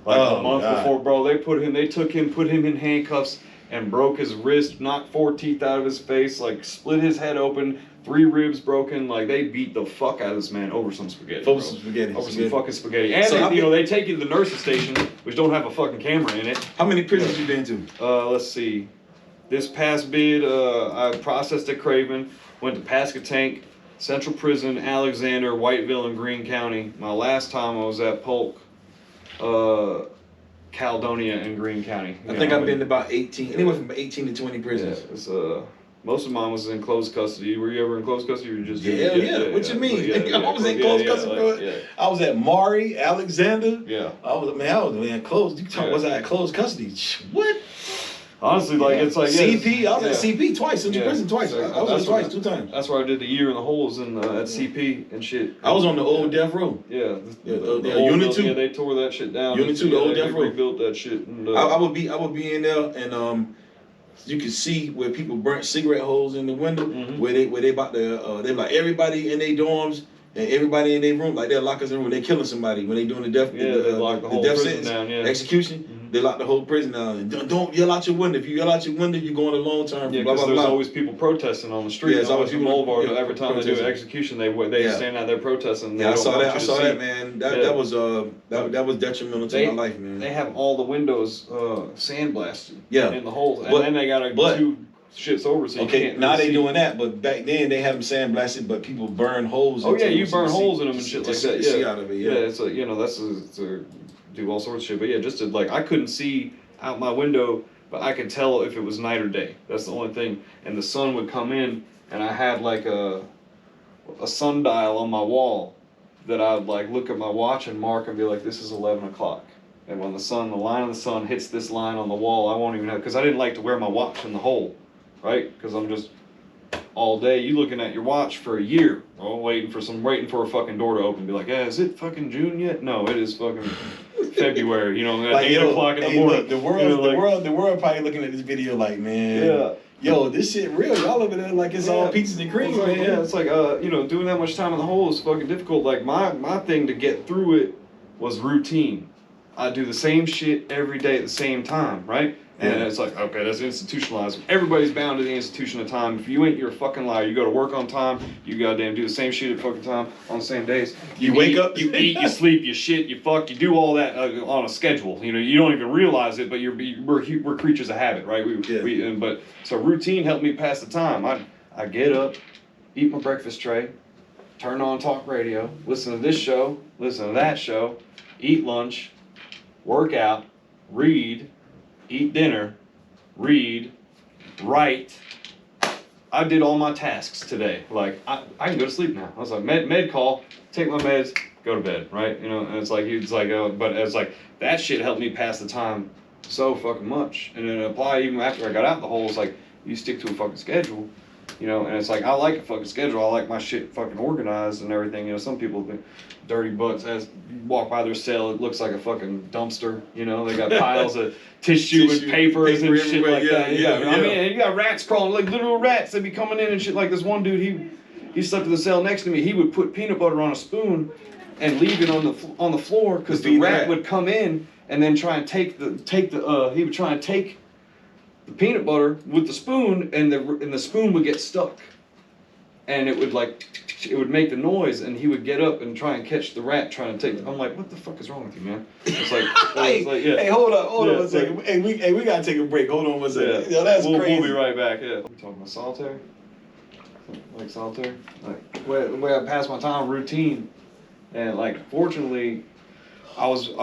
like a month before, bro. They put him in handcuffs and broke his wrist, knocked 4 teeth out of his face, like split his head open. 3 ribs broken. Like, they beat the fuck out of this man over some spaghetti. Over some fucking spaghetti. And so they take you to the nurse's station, which don't have a fucking camera in it. How many prisons you been to? Let's see. This past bid, I processed at Craven, went to Pascatank, Central Prison, Alexander, Whiteville, and Greene County. My last time I was at Polk, Caledonia, and Greene County. I think I've been to about 18, anywhere from 18 to 20 prisons. Yeah, it's, most of mine was in closed custody. Were you ever in closed custody? Or you just Yeah. What you mean? I was in closed custody, bro. I was at Maury, Alexander. Yeah. I was closed. You talking was I at closed custody? What? Honestly, like it's like CP. I was at CP twice, in prison twice. So, I was twice, 2 times. That's where I did the year in the holes in at CP and shit. I was on the old death row. Yeah, the Unit 2. Yeah, they tore that shit down. Unit 2, the old death row. Rebuilt that shit. And, I would be in there, and you could see where people burnt cigarette holes in the window, where they about to they like everybody in their dorms and everybody in their room, like they're lock us in the room. They killing somebody when they doing the death. Yeah, they lock the whole death prison sentence, down. Yeah, execution. They lock the whole prison down. And don't yell out your window. If you yell out your window, you're going a long term. Yeah, because there's always people protesting on the street. Yeah, it's always people. Boulevard. Every time they do an execution, they stand out there protesting. Yeah, I saw that, man. That was detrimental to my life, man. They have all the windows sandblasted. Yeah. In the holes, and then they got two shits over, so you can't. Now they doing that, but back then they had them sandblasted, but people burn holes. Oh yeah, you burn holes in them and shit like that. See out of it. Yeah, it's like that's to do all sorts of shit. But yeah, just to I couldn't see out my window, but I could tell if it was night or day. That's the only thing. And the sun would come in, and I had like a sundial on my wall that I would like look at my watch and mark and be like, this is 11 o'clock. And when the line of the sun hits this line on the wall, I won't even have, because I didn't like to wear my watch in the hole, right? Because I'm just all day you looking at your watch for a year, waiting for a fucking door to open. Be like, is it fucking June yet? No, it is fucking February. At like, 8 o'clock in the morning. Look, the world probably looking at this video like, man, yo, this shit real. Y'all over there like it's all peaches and cream, man. Yeah, it's like doing that much time in the hole is fucking difficult. Like my thing to get through it was routine. I do the same shit every day at the same time, right? And it's like, okay, that's institutionalized. Everybody's bound to the institution of time. If you ain't, you're a fucking liar. You go to work on time. You goddamn do the same shit at fucking time on the same days. You wake up, you eat, you sleep, you shit, you fuck, you do all that on a schedule. You don't even realize it, but we're creatures of habit, right? So routine helped me pass the time. I get up, eat my breakfast tray, turn on talk radio, listen to this show, listen to that show, eat lunch, work out, read, eat dinner, read, write. I did all my tasks today. Like, I can go to sleep now. I was like, med call, take my meds, go to bed, right? And it's like but it's like, that shit helped me pass the time so fucking much. And it applied even after I got out the hole. It's like, you stick to a fucking schedule, and it's like, I like a fucking schedule. I like my shit fucking organized and everything. Some people think dirty butts, as you walk by their cell, it looks like a fucking dumpster. They got piles of tissue and papers and shit like that. I mean, you got rats crawling, like literal rats. They'd be coming in and shit. Like this one dude, he slept in the cell next to me. He would put peanut butter on a spoon and leave it on the floor because the rat would come in and then try and take he would try and take the peanut butter with the spoon, and the spoon would get stuck, and it would make the noise, and he would get up and try and catch the rat trying to take. I'm like, what the fuck is wrong with you, man? It's like, Hey, hold on one second. Hey, we gotta take a break. Hold on one second. Yeah. That's crazy. We'll be right back. Yeah. We talking about solitaire? Like solitaire? Like the way I pass my time, routine, and like fortunately,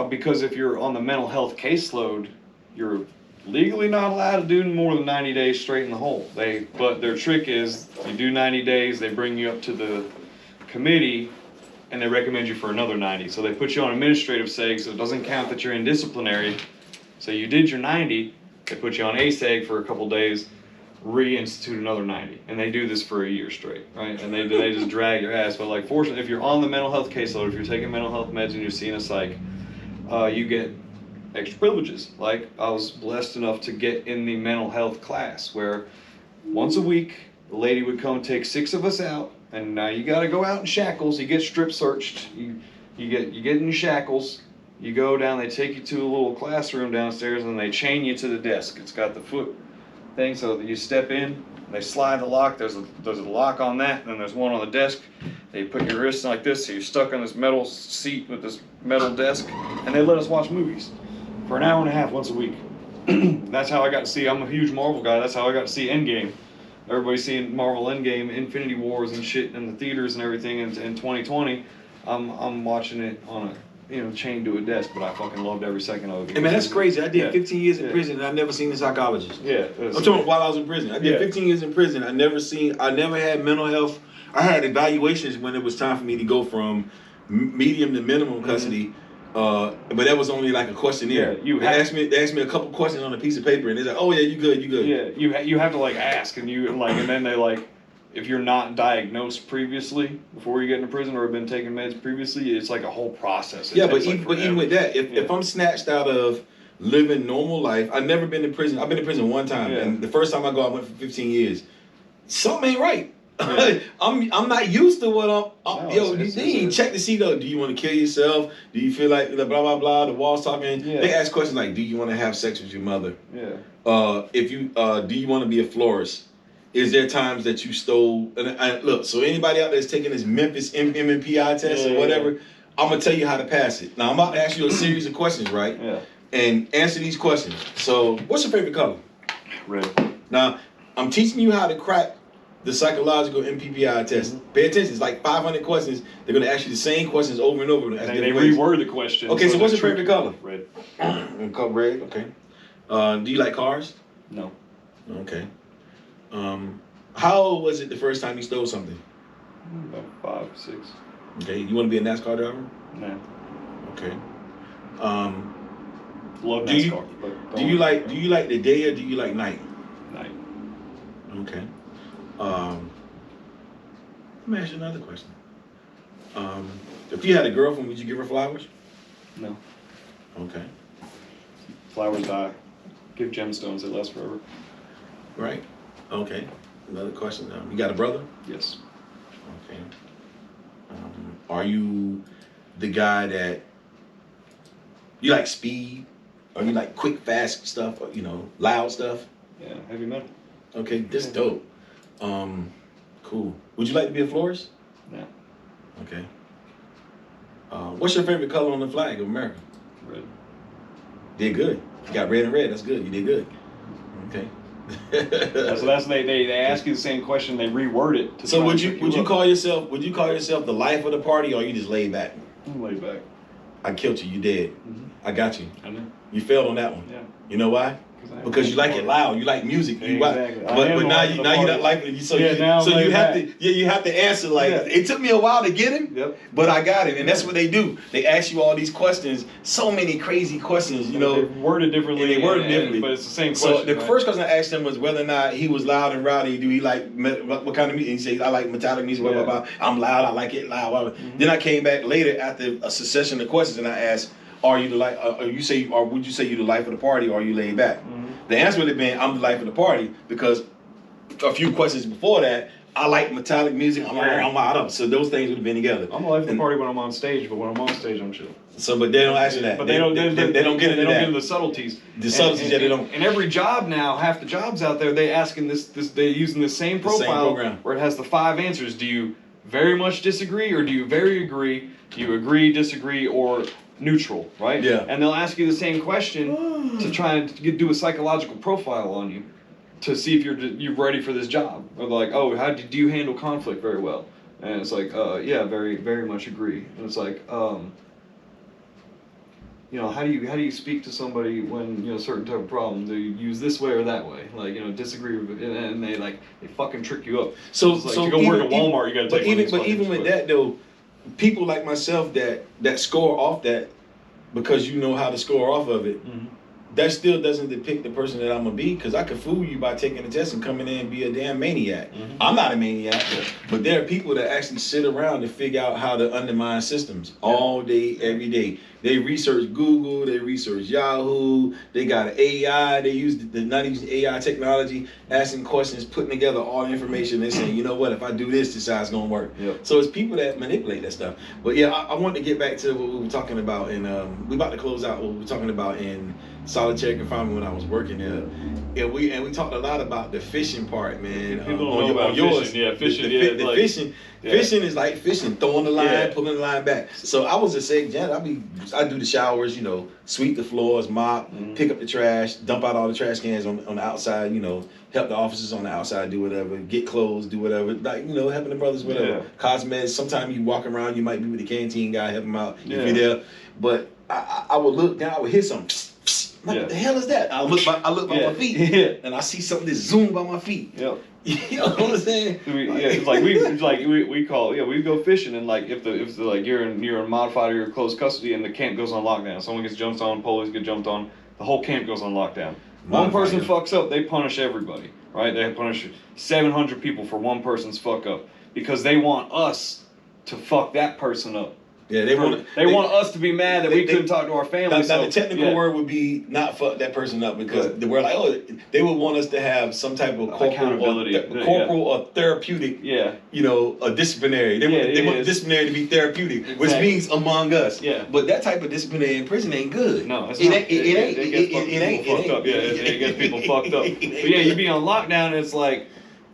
because if you're on the mental health caseload, you're legally not allowed to do more than 90 days straight in the hole. But their trick is, you do 90 days, they bring you up to the committee, and they recommend you for another 90. So they put you on administrative seg, so it doesn't count that you're in disciplinary. So you did your 90, they put you on ASEG for a couple days, reinstitute another 90. And they do this for a year straight, right? And they just drag your ass. But like, fortunately, if you're on the mental health caseload, if you're taking mental health meds and you're seeing a psych, you get extra privileges. Like, I was blessed enough to get in the mental health class where once a week the lady would come take 6 of us out, and now you got to go out in shackles. You get strip searched. You get in your shackles. You go down. They take you to a little classroom downstairs, and they chain you to the desk. It's got the foot thing, so that you step in. They slide the lock. There's a lock on that, and then there's one on the desk. They put your wrists like this, so you're stuck on this metal seat with this metal desk, and they let us watch movies for an hour and a half once a week. That's how I got to see. I'm a huge Marvel guy. That's how I got to see Endgame. everybody's seeing Marvel Endgame, Infinity Wars and shit in the theaters and everything in 2020. I'm watching it on a chained to a desk, but I fucking loved every second of it. Hey man, that's crazy. I did Yeah. 15 years in prison and I never seen a psychologist. Yeah, I'm talking about while I was in prison. I did 15 years in prison. I never had mental health. I had evaluations when it was time for me to go from medium to minimum custody. But that was only like a questionnaire. Yeah, they asked me a couple questions on a piece of paper and they're like, oh yeah, you good. Yeah, you have to like ask and and then they like, if you're not diagnosed previously before you get into prison or have been taking meds previously, it's like a whole process. But even with that, if I'm snatched out of living normal life, I've never been in prison. I've been in prison one time, and the first time I went for 15 years. Something ain't right. Yeah. I'm not used to what I'm. Check to see though. Do you want to kill yourself? Do you feel like blah blah blah? The walls talking. Yeah. They ask questions like, do you want to have sex with your mother? Yeah. If you do you want to be a florist? Is there times that you stole? And look, so anybody out there that's taking this Memphis MMPI test or whatever, I'm gonna tell you how to pass it. Now I'm about to ask you a series of questions, right? Yeah. And answer these questions. So, what's your favorite color? Red. Now, I'm teaching you how to crack the psychological MPPI test. Pay attention. It's like 500 questions. They're gonna ask you the same questions over and over. And they reword the question. Okay, so what's your favorite color? Red. Red. Okay. Do you like cars? No. Okay. How old was it the first time you stole something? About 5, 6. Okay. You want to be a NASCAR driver? No. Okay. Love do NASCAR. Do you like the day or do you like night? Night. Okay. Let me ask you another question. If you had a girlfriend, would you give her flowers? No. Okay. Flowers die. Give gemstones, they last forever. Right. Okay. Another question. You got a brother? Yes. Okay. Are you the guy that you like speed? Or you like quick, fast stuff? Or, loud stuff? Yeah, heavy metal. Okay, this dope. Cool. Would you like to be a florist? No. Okay. What's your favorite color on the flag of America? Red. Did good. You got red and red. That's good. You did good. Okay. So that's they ask you the same question. They reword it. To so would you call yourself the life of the party, or you just laid back? I'm laid back. I killed you. You dead. Mm-hmm. I got you. I know. You failed on that one. Yeah. You know why? Because you like it loud. You like music. Exactly. But now you're not liking it. So you have to answer like it took me a while to get him. Yep. But I got it, and that's what they do. They ask you all these questions, so many crazy questions. They worded differently. But it's the same question. So the first question I asked him was whether or not he was loud and rowdy. Do he like what kind of music? He said I like metallic music. Blah, blah, blah. I'm loud. I like it loud. Blah, blah. Mm-hmm. Then I came back later after a succession of questions, and I asked, "Are you the life? Would you say you the life of the party, or are you laid back?" Mm-hmm. The answer would have been, I'm the life of the party, because a few questions before that, I like metallic music. I'm out up. So those things would have been together. I'm the life of the party when I'm on stage, but when I'm on stage, I'm chill. So, but they don't answer that. But they don't get into the subtleties. The subtleties that they don't. And every job now, half the jobs out there, they asking they using the same profile where it has the 5 answers. Do you very much disagree, or do you very agree? Do you agree, disagree, or neutral, right? Yeah. And they'll ask you the same question to try and do a psychological profile on you to see if you're ready for this job. Or they're like, oh, do you handle conflict very well? And it's like, yeah, very, very much agree. And it's like, how do you speak to somebody when certain type of problems? Do you use this way or that way? Like disagree with it, and they fucking trick you up. So it's like to go work at Walmart, you got to take. But even with that though, people like myself that score off that because you know how to score off of it, that still doesn't depict the person that I'm gonna be, because I could fool you by taking a test and coming in and be a damn maniac. I'm not a maniac, but there are people that actually sit around to figure out how to undermine systems all day, every day. They research Google, they research Yahoo, they got an AI, they use not using AI technology, asking questions, putting together all the information, they say, you know what, if I do this is how it's gonna work. So it's people that manipulate that stuff. But yeah, I want to get back to what we were talking about, and we're about to close out what we were talking about in solitary confinement when I was working there. And we talked a lot about the fishing part, man. People don't know about fishing. Yeah, fishing. Fishing is like fishing, throwing the line, pulling the line back. So I was a seg janitor. I do the showers, sweep the floors, mop, pick up the trash, dump out all the trash cans on the outside, help the officers on the outside do whatever, get clothes, do whatever, like, helping the brothers, whatever. Yeah. Cosmetics, sometimes you walk around, you might be with the canteen guy, help him out if you're there. But I would look down, I would hear something. Like, what the hell is that? I look by my feet, and I see something that zoom by my feet. Yep. You know what I'm saying? We go fishing, and like if you're in modified or you're close custody and the camp goes on lockdown, someone gets jumped on, police get jumped on, the whole camp goes on lockdown. One person fucks up, they punish everybody, right? They punish 700 people for one person's fuck up because they want us to fuck that person up. Yeah, they want us to be mad that we couldn't talk to our family. Now the technical word would be not fuck that person up because the word they would want us to have some type of corporal or therapeutic, a disciplinary. They want the disciplinary to be therapeutic, which means among us. Yeah. But that type of disciplinary in prison ain't good. No, it's not. It ain't fucked up. Yeah, it gets people fucked up. But yeah, you be on lockdown. It's like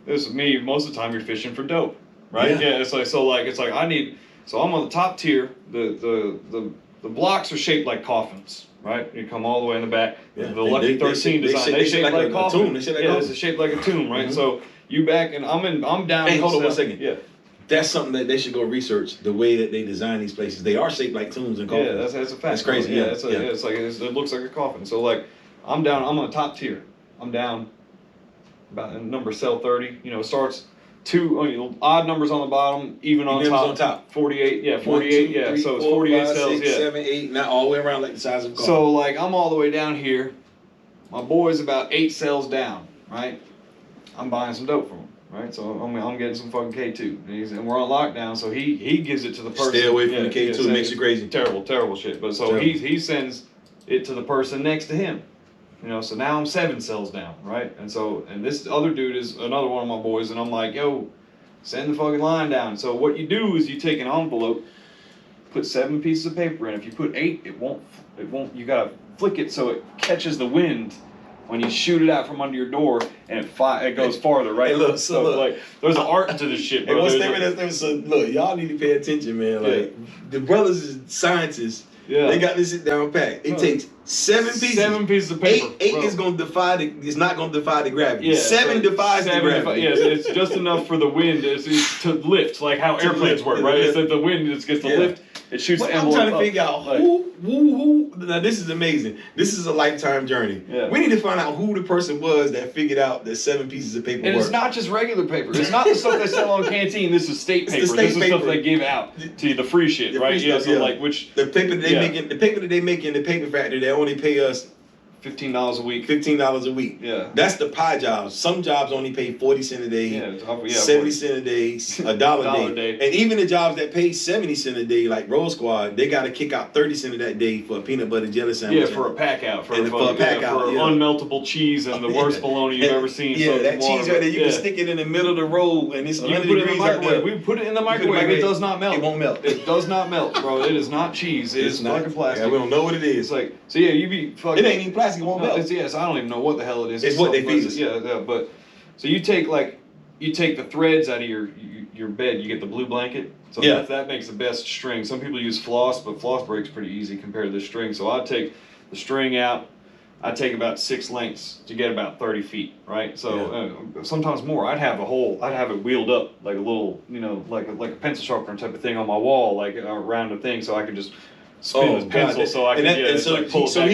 this is me. Most of the time, you're fishing for dope, right? Yeah. It's like I need. So I'm on the top tier. The blocks are shaped like coffins, right? You come all the way in the back. Yeah. The Lucky 13 design. They shaped like a coffin. It's shaped like a tomb, right? Mm-hmm. So you back and I'm down. Hey, hold on 1 second. Yeah. That's something that they should go research. The way that they design these places, they are shaped like tombs and coffins. Yeah, that's a fact. That's crazy. It looks like a coffin. So like, I'm down. I'm on the top tier. I'm down about number cell 30. It starts. Odd numbers on the bottom, even on top. 48, 48, 1, 2, 3, so it's 4, 48 5, cells, 6, 7, 8, not all the way around like the size of a car. So like I'm all the way down here. My boy's about 8 cells down, right? I'm buying some dope from him, right? So I'm getting some fucking K2, and we're on lockdown. So he gives it to the person. Stay away from the K2. It makes you crazy. Terrible shit. But so he sends it to the person next to him. So now I'm 7 cells down, right? And this other dude is another one of my boys, and I'm like, yo, send the fucking line down. So what you do is you take an envelope, put 7 pieces of paper in. If you put 8, it won't. You gotta flick it so it catches the wind when you shoot it out from under your door, and it goes farther, right? Hey, look, like there's an art to this shit, bro. Look, y'all need to pay attention, man. Like the brothers is scientists. Yeah. They got this shit down pat. It takes 7 pieces. 7 pieces of paper. 8 is gonna defy it's not gonna defy the gravity. Yeah, 7 defies the gravity. It's just enough for the wind to lift, like how airplanes work, right? It's that the wind just gets to lift. It shoots the envelope. I'm trying to figure out who. Now this is amazing. This is a lifetime journey. Yeah. We need to find out who the person was that figured out the 7 pieces of paper. And it's not just regular paper. It's not the stuff they sell on canteen. This is state paper. This is stuff they give out to you, the free shit, right? The paper that they make in the paper factory, they only pay us $15 a week. $15 a week. Yeah. That's the pie jobs. Some jobs only pay 40 cents a day, 70 cents a day, $1 a day. And even the jobs that pay 70 cents a day, like Roll Squad, they got to kick out 30 cents of that day for a peanut butter jelly sandwich. Yeah, for a pack out. For unmeltable cheese and the worst bologna you've ever seen. Yeah, that cheese right there, you can stick it in the middle of the road and it's 100 degrees out there. We put it in the microwave. It does not melt. It won't melt. It does not melt, bro. It is not cheese. It is fucking plastic. Yeah, we don't know what it is. It's like, so yeah, you be fucking. It ain't even plastic. It won't melt. Yes, I don't even know what the hell it is. It's what they feed us. Yeah, but so you take the threads out of your bed. You get the blue blanket. So that makes the best string. Some people use floss, but floss breaks pretty easy compared to the string. So I take the string out. I take about 6 lengths to get about 30 feet, right? So sometimes more. I'd have it wheeled up like a little, like a pencil sharpener type of thing on my wall, like around the thing, so I could just spin this pencil so I can pull it back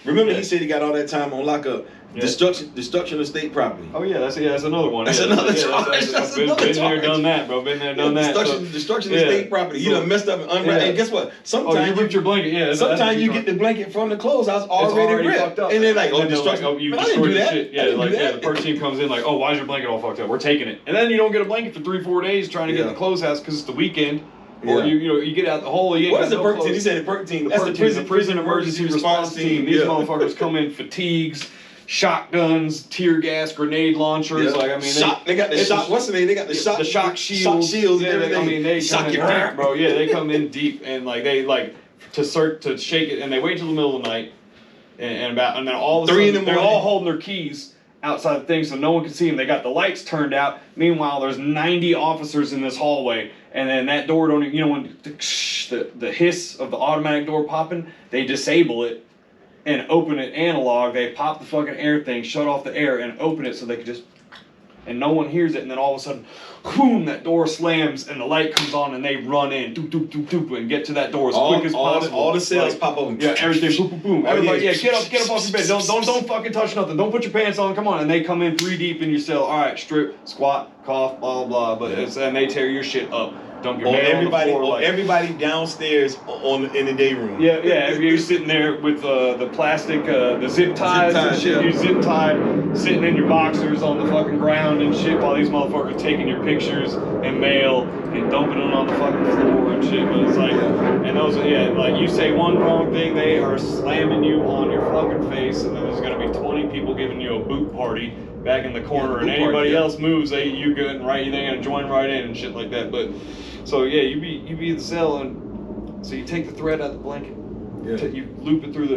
in. He said he got all that time on lockup. Destruction of state property. Oh yeah, that's another one. That's another charge. Been there, done that, bro. Been there, done that. Destruction of state property. You done messed up and unwrapped. And guess what? Sometimes you ripped your blanket. Yeah. Sometimes you get the blanket from the clothes house already ripped, up. And they're like, destruction. You destroyed the shit. Yeah, the purge team comes in like, oh, why is your blanket all fucked up? We're taking it, and then you don't get a blanket for 3-4 days trying to get in the clothes house because it's the weekend. Or you get out the hole. What is the perk team? He said the perk team. That's the prison emergency response team. These motherfuckers come in fatigues, shotguns, tear gas, grenade launchers. Yeah. Like I mean, they got the shock. What's the name? They got the shock. The shock shields. And everything. I mean, they come in deep, bro. Yeah, they come in deep and like they to shake it, and they wait till the middle of the night. and then all of a 3 in sudden the they're morning. all holding their keys outside the thing so no one can see them. They got the lights turned out. Meanwhile, there's 90 officers in this hallway, and then that door don't even, when the hiss of the automatic door popping, they disable it and open it analog. They pop the fucking air thing, shut off the air, and open it so they could just, and no one hears it, and then all of a sudden, boom, that door slams and the light comes on and they run in, doop, doop, doop, doop, and get to that door as quick as possible. All the cells pop open. Yeah, everything, boom, boom, boom. Everybody, yeah. get up off your bed. Don't fucking touch nothing. Don't put your pants on. Come on, and they come in 3 deep in your cell. All right, strip, squat, cough, blah blah blah. But and they tear your shit up. Dump your mail on the floor. Everybody downstairs in the day room. Yeah. You're sitting there with the plastic, the zip ties and shit. Yeah. You zip tied, sitting in your boxers on the fucking ground and shit, while these motherfuckers taking your pictures and mail and dumping them on the fucking floor and shit. But it's like, and those, like you say one wrong thing, they are slamming you on your fucking face, and then there's gonna be 20 people giving you a boot party back in the corner, and anybody else moves, you go and right, they gonna join right in and shit like that. But so yeah, you be in the cell, and so you take the thread out of the blanket, you loop it through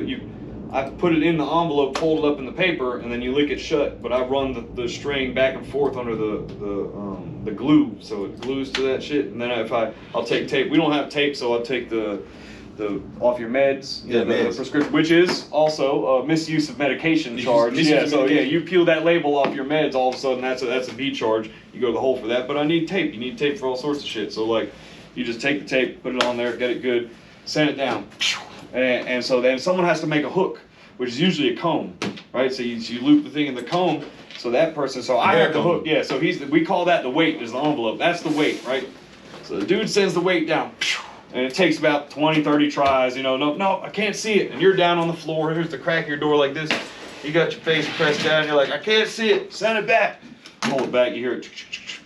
I put it in the envelope, fold it up in the paper, and then you lick it shut. But I run the string back and forth under the glue, so it glues to that shit. And then I'll take tape. We don't have tape, so I'll take the off your meds, the prescription, which is also a misuse of medication charge. You peel that label off your meds, all of a sudden that's a B charge. You go to the hole for that. But I need tape. You need tape for all sorts of shit. So like, you just take the tape, put it on there, get it good, send it down, and so then someone has to make a hook, which is usually a comb, right? So you loop the thing in the comb. So that person, so I have the hook, so we call that the weight, is the envelope. That's the weight, right? So the dude sends the weight down, and it takes about 20, 30 tries, no, I can't see it. And you're down on the floor, here's the crack of your door like this. You got your face pressed down, you're like, I can't see it, send it back. Pull it back, you hear it,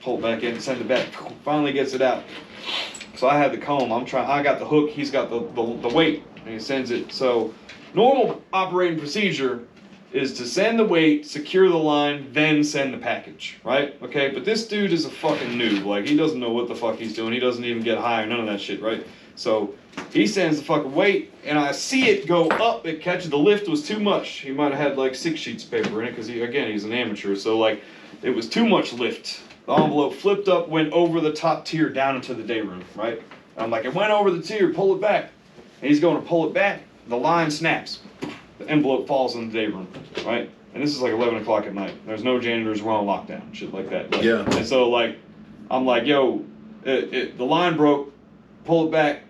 pull it back in, send it back, finally gets it out. So I have the comb, I got the hook, he's got the weight, and he sends it. So normal operating procedure is to send the weight, secure the line, then send the package, right? Okay, but this dude is a fucking noob. Like, he doesn't know what the fuck he's doing. He doesn't even get high or none of that shit, right? So he sends the fucking weight, and I see it go up. It catches, the lift was too much. He might have had like 6 sheets of paper in it, because he's an amateur. So like, it was too much lift. The envelope flipped up, went over the top tier down into the day room, right? I'm like, it went over the tier, pull it back. And he's going to pull it back. The line snaps. The envelope falls in the day room, right? And this is like 11 o'clock at night. There's no janitors, we're on lockdown, shit like that. Like, and so like, I'm like, yo, the line broke, pull it back,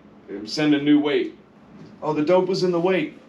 send a new weight. Oh, the dope was in the weight.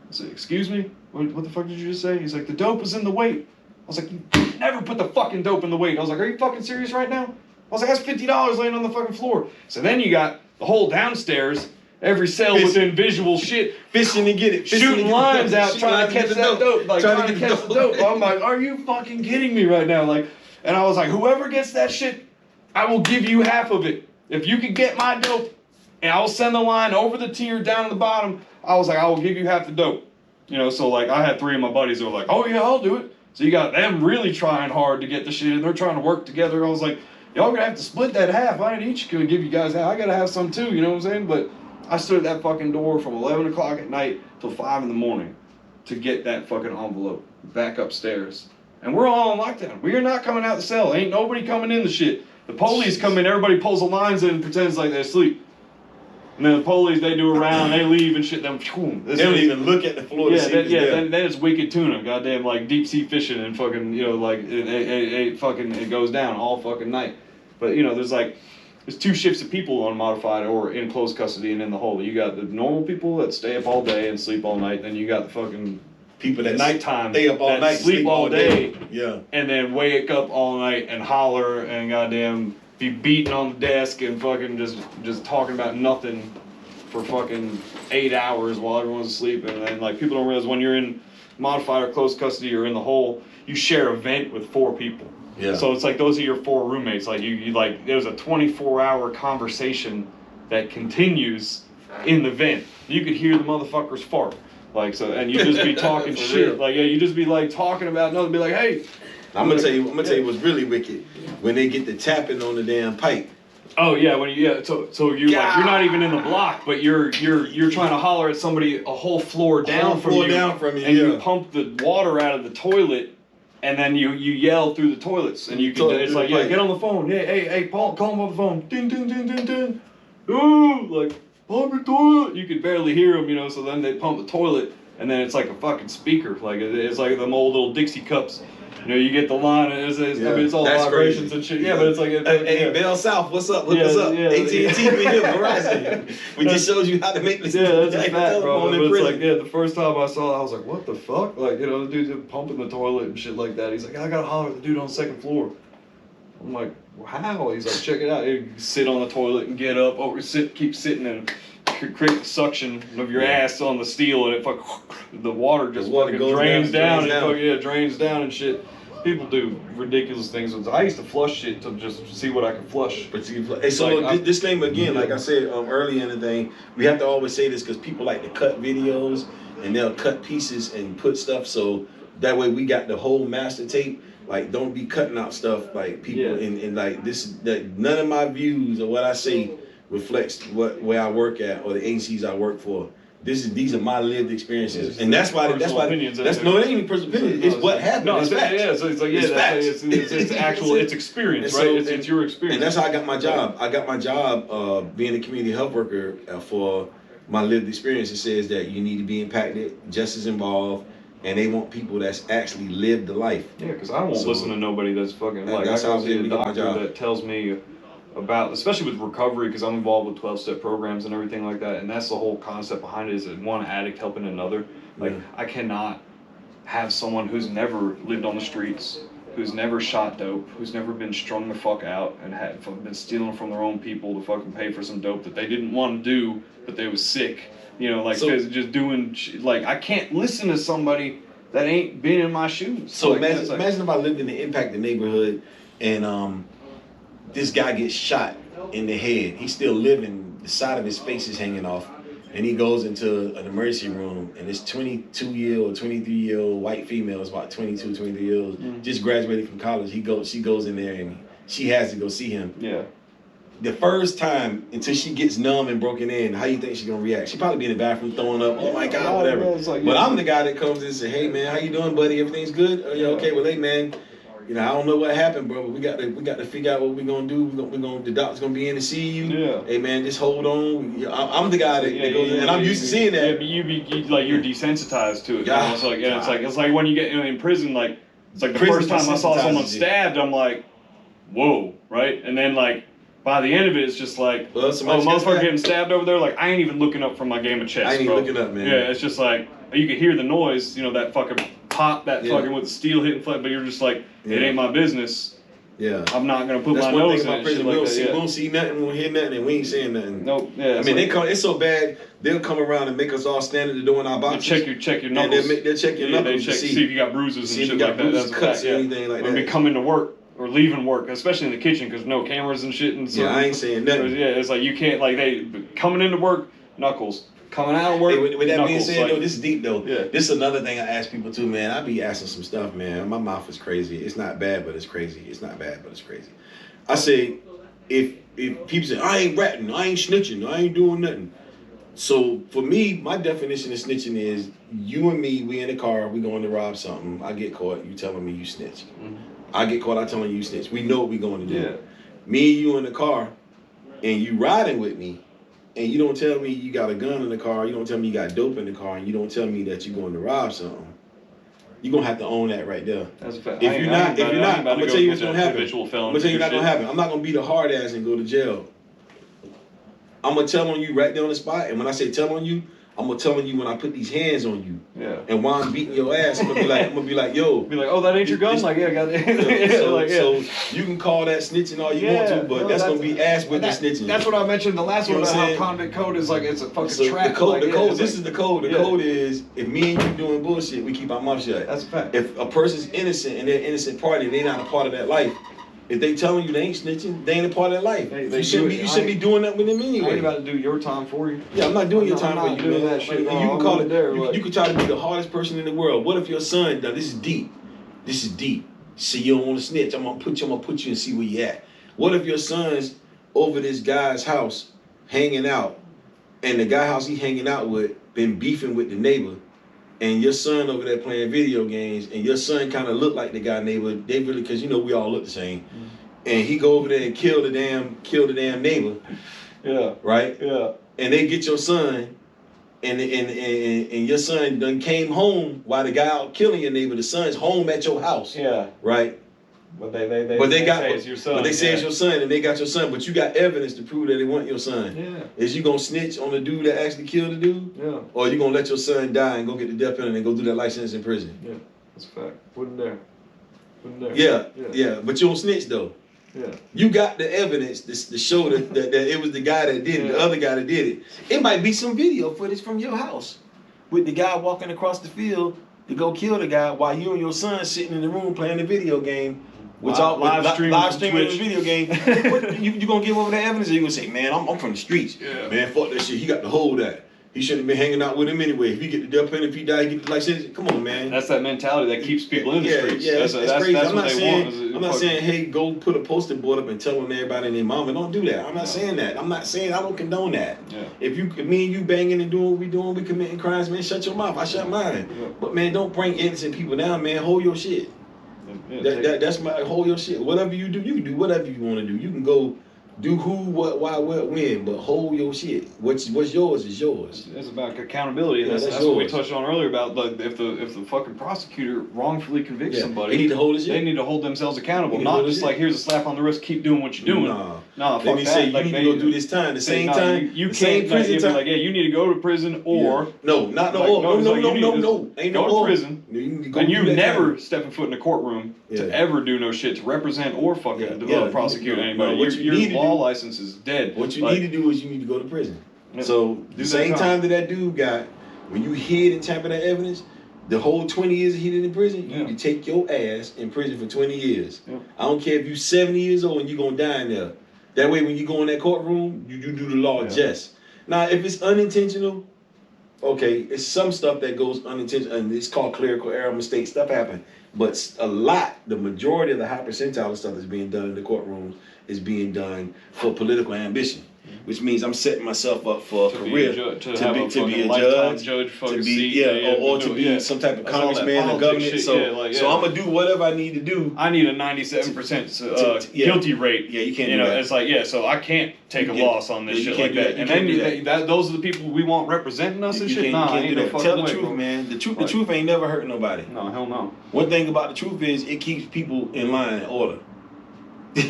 I said, excuse me? What the fuck did you just say? He's like, the dope was in the weight. I was like, you never put the fucking dope in the weight. I was like, are you fucking serious right now? I was like, that's $50 laying on the fucking floor. So then you got the whole downstairs, every cell within visual shit, fishing to get it, shooting lines out, trying to catch that dope, like trying to catch the dope. I'm like, are you fucking kidding me right now? Like, and I was like, whoever gets that shit, I will give you half of it. If you can get my dope, and I will send the line over the tier down to the bottom, I was like, I will give you half the dope. So like, I had 3 of my buddies who were like, oh yeah, I'll do it. So you got them really trying hard to get the shit, and they're trying to work together. I was like, y'all gonna have to split that half. I ain't each gonna give you guys half. I gotta have some too, you know what I'm saying? But I stood at that fucking door from 11 o'clock at night till 5 in the morning to get that fucking envelope back upstairs. And we're all on lockdown. We are not coming out the cell. Ain't nobody coming in the shit. The police come in, everybody pulls the lines in and pretends like they're asleep. And then the police, they do a round, they leave and shit. They don't even look at the floor to see then it's wicked tuna. Goddamn, like deep sea fishing and fucking, like it goes down all fucking night. But, there's 2 shifts of people on modified or in close custody and in the hole. You got the normal people that stay up all day and sleep all night. Then you got the fucking people that nighttime stay up all night, sleep all day. Yeah. And then wake up all night and holler and goddamn be beating on the desk and fucking just talking about nothing for fucking 8 hours while everyone's asleep. And then like, people don't realize when you're in modified or close custody or in the hole, you share a vent with 4 people. Yeah. So it's like those are your 4 roommates. Like you like there's a 24-hour conversation that continues in the vent. You could hear the motherfuckers fart. Like, so, and you just be talking shit. Real. Like, you just be like talking about nothing. Be like, hey. I'm gonna tell you what's really wicked. When they get the tapping on the damn pipe, Oh yeah, so you're like you're not even in the block, but you're trying to holler at somebody a whole floor down from you, and you pump the water out of the toilet, and then you yell through the toilets, and you can it's like get on the phone, hey Paul, call him on the phone, ding ding ding ding ding, ooh, like pump your toilet. You could barely hear them, so then they pump the toilet, and then it's like a fucking speaker, like it's like them old little Dixie cups. You get the line, and it's all vibrations and shit. Yeah, but it's like... Hey, Bell South, what's up? Look us up. AT&T, Verizon. We just showed you how to make this. Yeah, that's a fact, bro. But it's like, the first time I saw it, I was like, what the fuck? Like, the dude's pumping the toilet and shit like that. He's like, I gotta holler at the dude on the second floor. I'm like, well, how? He's like, check it out. You sit on the toilet and get up, keep sitting and create the suction of your ass on the steel, and the water just fucking drains down. Drains down and shit. People do ridiculous things. I used to flush shit to just see what I could flush. Hey, so disclaimer again, like I said earlier in the thing, we have to always say this because people like to cut videos and they'll cut pieces and put stuff so that way we got the whole master tape. Like, don't be cutting out stuff like people and like this. None of my views or what I say reflects where I work at or the agencies I work for. These are my lived experiences, and that's why no, it ain't even personal opinion. It's what happened. No, it's facts. So it's like it's actual, it's experience, right? It's your experience. And that's how I got my job. I got my job being a community health worker for my lived experience. It says that you need to be impacted, just as involved, and they want people that's actually lived the life. Yeah, because I won't listen to nobody that's fucking like I go see a doctor that tells me about, especially with recovery, because I'm involved with 12-step programs and everything like that, and that's the whole concept behind it, is that one addict helping another. Like, I cannot have someone who's never lived on the streets, who's never shot dope, who's never been strung the fuck out and had been stealing from their own people to fucking pay for some dope that they didn't want to do, but they was sick. Just doing like, I can't listen to somebody that ain't been in my shoes. So imagine if I lived in the impacted neighborhood and this guy gets shot in the head. He's still living, the side of his face is hanging off, and he goes into an emergency room, and this 22-year-old or 23-year-old white female, is about 22, 23 years old, just graduated from college. She goes in there, and she has to go see him. Yeah. The first time, until she gets numb and broken in, how you think she's gonna react? She'll probably be in the bathroom throwing up, oh my God, whatever. But I'm the guy that comes in and say, hey man, how you doing, buddy? Everything's good? Are you okay? Well, hey man, I don't know what happened, bro, but we got to figure out what we're gonna do. The doctor's gonna be in to see you. Yeah. Hey man, just hold on. I'm the guy that goes in, and I'm used to seeing that. Yeah, but you're desensitized to it. Yeah. It's like when you get in prison, like it's like the first time I saw someone stabbed, I'm like, whoa, right? And then like by the end of it, it's just like, motherfucker getting stabbed over there. Like I ain't even looking up from my game of chess. I ain't even looking up, man. Yeah, it's just like you can hear the noise, that fucking pop, that fucking with the steel hitting flat, but you're just like, it ain't my business. Yeah. I'm not gonna put my nose in it. Prison, we don't see nothing, we don't hear nothing, and we ain't saying nothing. Nope. Yeah. I mean, it's so bad. They'll come around and make us all stand at the door in our boxes. Check your knuckles. And they'll check your knuckles to see if you got bruises and shit like that. That's cuts or anything like that. When we come into work or leaving work, especially in the kitchen, because no cameras and shit. And so I ain't saying nothing. Yeah, it's like you can't they coming into work, knuckles. Coming out of work. Hey, with that being said, though, this is deep though. Yeah. This is another thing I ask people too, man. I be asking some stuff, man. My mouth is crazy. It's not bad, but it's crazy. It's not bad, but it's crazy. I say, if people say I ain't ratting, I ain't snitching, I ain't doing nothing. So for me, my definition of snitching is you and me, we in the car, we going to rob something. I get caught, you telling me you snitch. Mm-hmm. I get caught, I telling you snitch. We know what we going to do. Yeah. Me and you in the car, and you riding with me. And you don't tell me you got a gun in the car, you don't tell me you got dope in the car, and you don't tell me that you're going to rob something. You're going to have to own that right there. That's a fact. If you're not, I'm going to tell you what's going to happen. I'm going to tell you what's going to happen. I'm not going to be the hard ass and go to jail. I'm going to tell on you right there on the spot. And when I say tell on you, I'm going to tell on you when I put these hands on you. Yeah. And while I'm beating your ass, I'm going to be like, yo. Be like, oh, that ain't your gun? Like, yeah, I got it. So you can call that snitching all you want to, but that's going to be ass with the snitching. That's what I mentioned the last one about how convict code is like, it's a fucking trap. The code, this is the code. The code is, if me and you doing bullshit, we keep our mouth shut. That's a fact. If a person's innocent and they're an innocent party, and they're not a part of that life, if they telling you they ain't snitching, they ain't a part of that life. You shouldn't be doing that with them anyway. I ain't about to do your time for you. Yeah, I'm not doing your time for you, man. That shit. You can call it. You can try to be the hardest person in the world. What if your son? Now this is deep. This is deep. See, you don't want to snitch. I'm gonna put you and see where you at. What if your son's over this guy's house hanging out, and the guy house he hanging out with been beefing with the neighbor, and your son over there playing video games, and your son kind of look like the guy neighbor. They really, because you know we all look the same, and he go over there and kill the damn neighbor. Yeah. Right. Yeah. And they get your son, and your son done came home while the guy out killing your neighbor. The son's home at your house. Yeah. Right. But they say it's your son. But they say it's your son, and they got your son. But you got evidence to prove that they want your son. Yeah. Is you gonna snitch on the dude that actually killed the dude? Yeah. Or you gonna let your son die and go get the death penalty and go do that life sentence in prison? Yeah. That's a fact. Wouldn't dare. Yeah. But you don't snitch though. Yeah. You got the evidence to show that it was the guy that did it, the other guy that did it. It might be some video footage from your house with the guy walking across the field to go kill the guy while you and your son sitting in the room playing the video game. Live streaming the video game. You gonna give over that evidence, or you gonna say, man, I'm from the streets. Yeah. Man, fuck that shit. He got to hold that. He shouldn't have been hanging out with him anyway. If he get the death penalty, if he die, he get the license. Come on, man. That's that mentality that keeps people in the streets. Yeah, that's crazy. That's I'm what not they saying, want. I'm not saying, hey, go put a poster board up and telling everybody and their mama. Don't do that. I'm not saying that. I'm not saying I don't condone that. Yeah. If me and you banging and doing what we doing, we committing crimes, man, shut your mouth. I shut mine. Yeah. But man, don't bring innocent people down, man. Hold your shit. Yeah, That's my hold your shit. Whatever you do, you can do whatever you want to do. You can go do who, what, why, what, when, but hold your shit. What's yours is yours. It's about accountability. Yeah, That's that's what we yours. touched on earlier about like if the fucking prosecutor wrongfully convicts somebody, they need to hold his shit. They need to hold themselves accountable, They need to not hold just his like shit. here's a slap on the wrist, keep doing what you're doing. Nah, fuck let me that. say you Like, need to go do this time. The same no, time. You the can't same prison time. like, yeah, you need to go to prison or no. Like, no. Ain't go no to prison. You need to go And do you that never time. stepping foot in a courtroom to Yeah. ever do no shit to represent or fucking prosecute no, anybody. what you Your need to law do- license is dead. What you need to do is you need to go to prison. Yeah. So Do the that same time. time that dude got, when you hid and tampered that evidence, the whole 20 years he did in prison, you need to take your ass in prison for 20 years. Yeah. I don't care if you 70 years old and you're gonna die in there. That way when you go in that courtroom, you do the law just. Now if it's unintentional, okay, it's some stuff that goes unintentional, and it's called clerical error, mistake, stuff happen. But the majority of the high percentile of stuff that's being done in the courtrooms is being done for political ambition, which means I'm setting myself up for a career to be a judge, to be some type of congressman or government. So I'm gonna do whatever I need to do. I need a 97% guilty rate. Yeah, you can't do that. It's like, so I can't take a loss on this shit like that. And then those are the people we want representing us and shit. Nah, ain't no fucking Tell the way, truth, bro. man. The truth ain't never hurt nobody. No, hell no. One thing about the truth is it keeps people in line and order.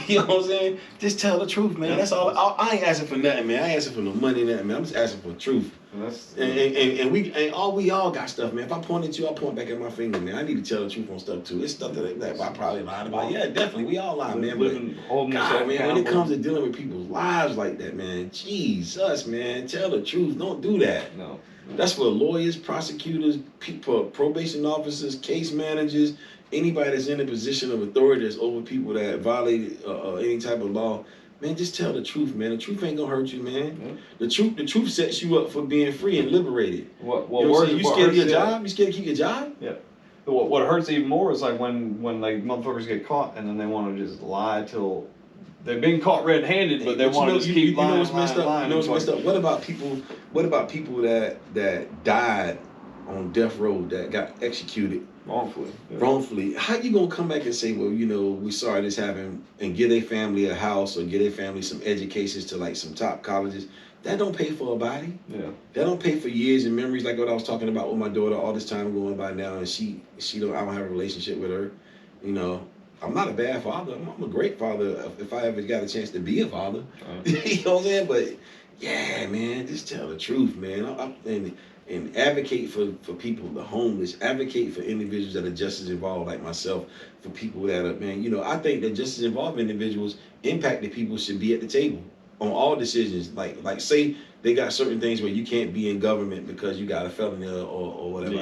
You know what I'm saying? Just tell the truth, man. That's all. I ain't asking for nothing, man. I ain't asking for no money, nothing, man. I'm just asking for truth. And we all got stuff, man. If I point at you, I point back at my finger, man. I need to tell the truth on stuff too. It's stuff that I probably lied about. Yeah, definitely. We all lie, man. But God, man, when it comes to dealing with people's lives like that, man, Jesus, man, tell the truth. Don't do that. No. That's for lawyers, prosecutors, people, probation officers, case managers, anybody that's in a position of authority that's over people that violate any type of law. Man, just tell the truth, man. The truth ain't gonna hurt you, man. The truth sets you up for being free and liberated. You scared of your job? You scared to keep your job? Yeah. What hurts even more is like when like motherfuckers get caught and then they want to just lie till they've been caught red-handed, but they want to just keep lying. You know what's messed up? What about people that died on death row that got executed wrongfully? How you gonna come back and say, well, we sorry this happened, and give their family a house or give their family some educations to like some top colleges? That don't pay for a body. Yeah. That don't pay for years and memories, like what I was talking about with my daughter all this time going by now, and I don't have a relationship with her. I'm not a bad father. I'm a great father if I ever got a chance to be a father. You know what I'm saying? But yeah, man, just tell the truth, man. And advocate for people, the homeless, advocate for individuals that are justice involved like myself, for people that are, man, I think that justice involved individuals, impacted people should be at the table on all decisions. Like say they got certain things where you can't be in government because you got a felony or whatever.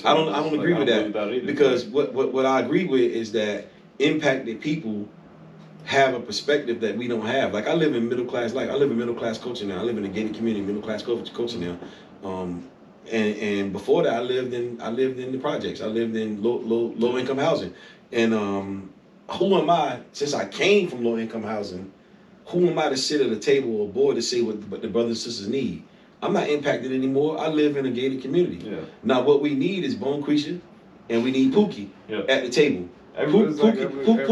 I don't agree with that because what I agree with is that impacted people have a perspective that we don't have. Like I live in middle class culture now. I live in a gated community, middle class culture now. And before that, I lived in the projects. I lived in low income housing. And who am I, since I came from low income housing, who am I to sit at a table or board to say what the brothers and sisters need? I'm not impacted anymore. I live in a gated community. Yeah. Now, what we need is Bone Quisha, and we need Pookie at the table. Pookie and Bone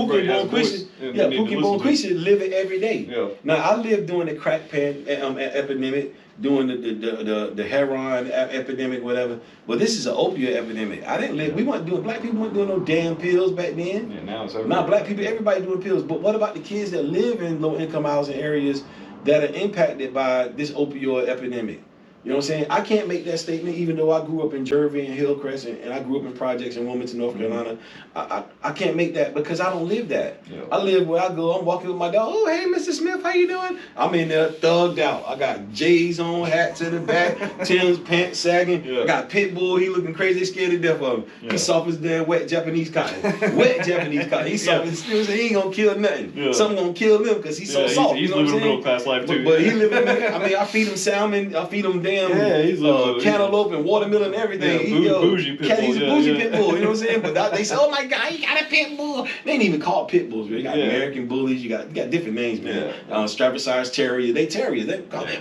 Quisha, Pookie and Bone Quisha live it every day. Yeah. Now, I lived during the crack pen epidemic, during the heroin epidemic, whatever. But this is an opioid epidemic. I didn't live. Black people weren't doing no damn pills back then. Yeah, now it's everywhere. Now, black people, everybody doing pills. But what about the kids that live in low income housing areas that are impacted by this opioid epidemic? You know what I'm saying? I can't make that statement, even though I grew up in Jervey and Hillcrest, and I grew up in projects in Wilmington, North Carolina. I can't make that because I don't live that. Yeah. I live where I go. I'm walking with my dog. Oh, hey, Mr. Smith, how you doing? I'm in there thugged out. I got J's on, hats in the back, Tim's pants sagging. Yeah. I got Pitbull. He looking crazy. They scared to death of him. Yeah. He soft as damn wet Japanese cotton. Wet Japanese cotton. He soft as he ain't gonna kill nothing. Yeah. Something gonna kill him because he's so soft. He's you know living what a I'm middle class life too. But he living. I mean, I feed him salmon. I feed him damn. He's cantaloupe and watermelon and everything. Yeah, bougie pit bull. He's a bougie pit bull, you know what I'm saying? But they say, oh my God, he got a pit bull. They ain't even called pit bulls, man. You got American bullies, you got different names, man. Strathclyde Terrier, they terriers.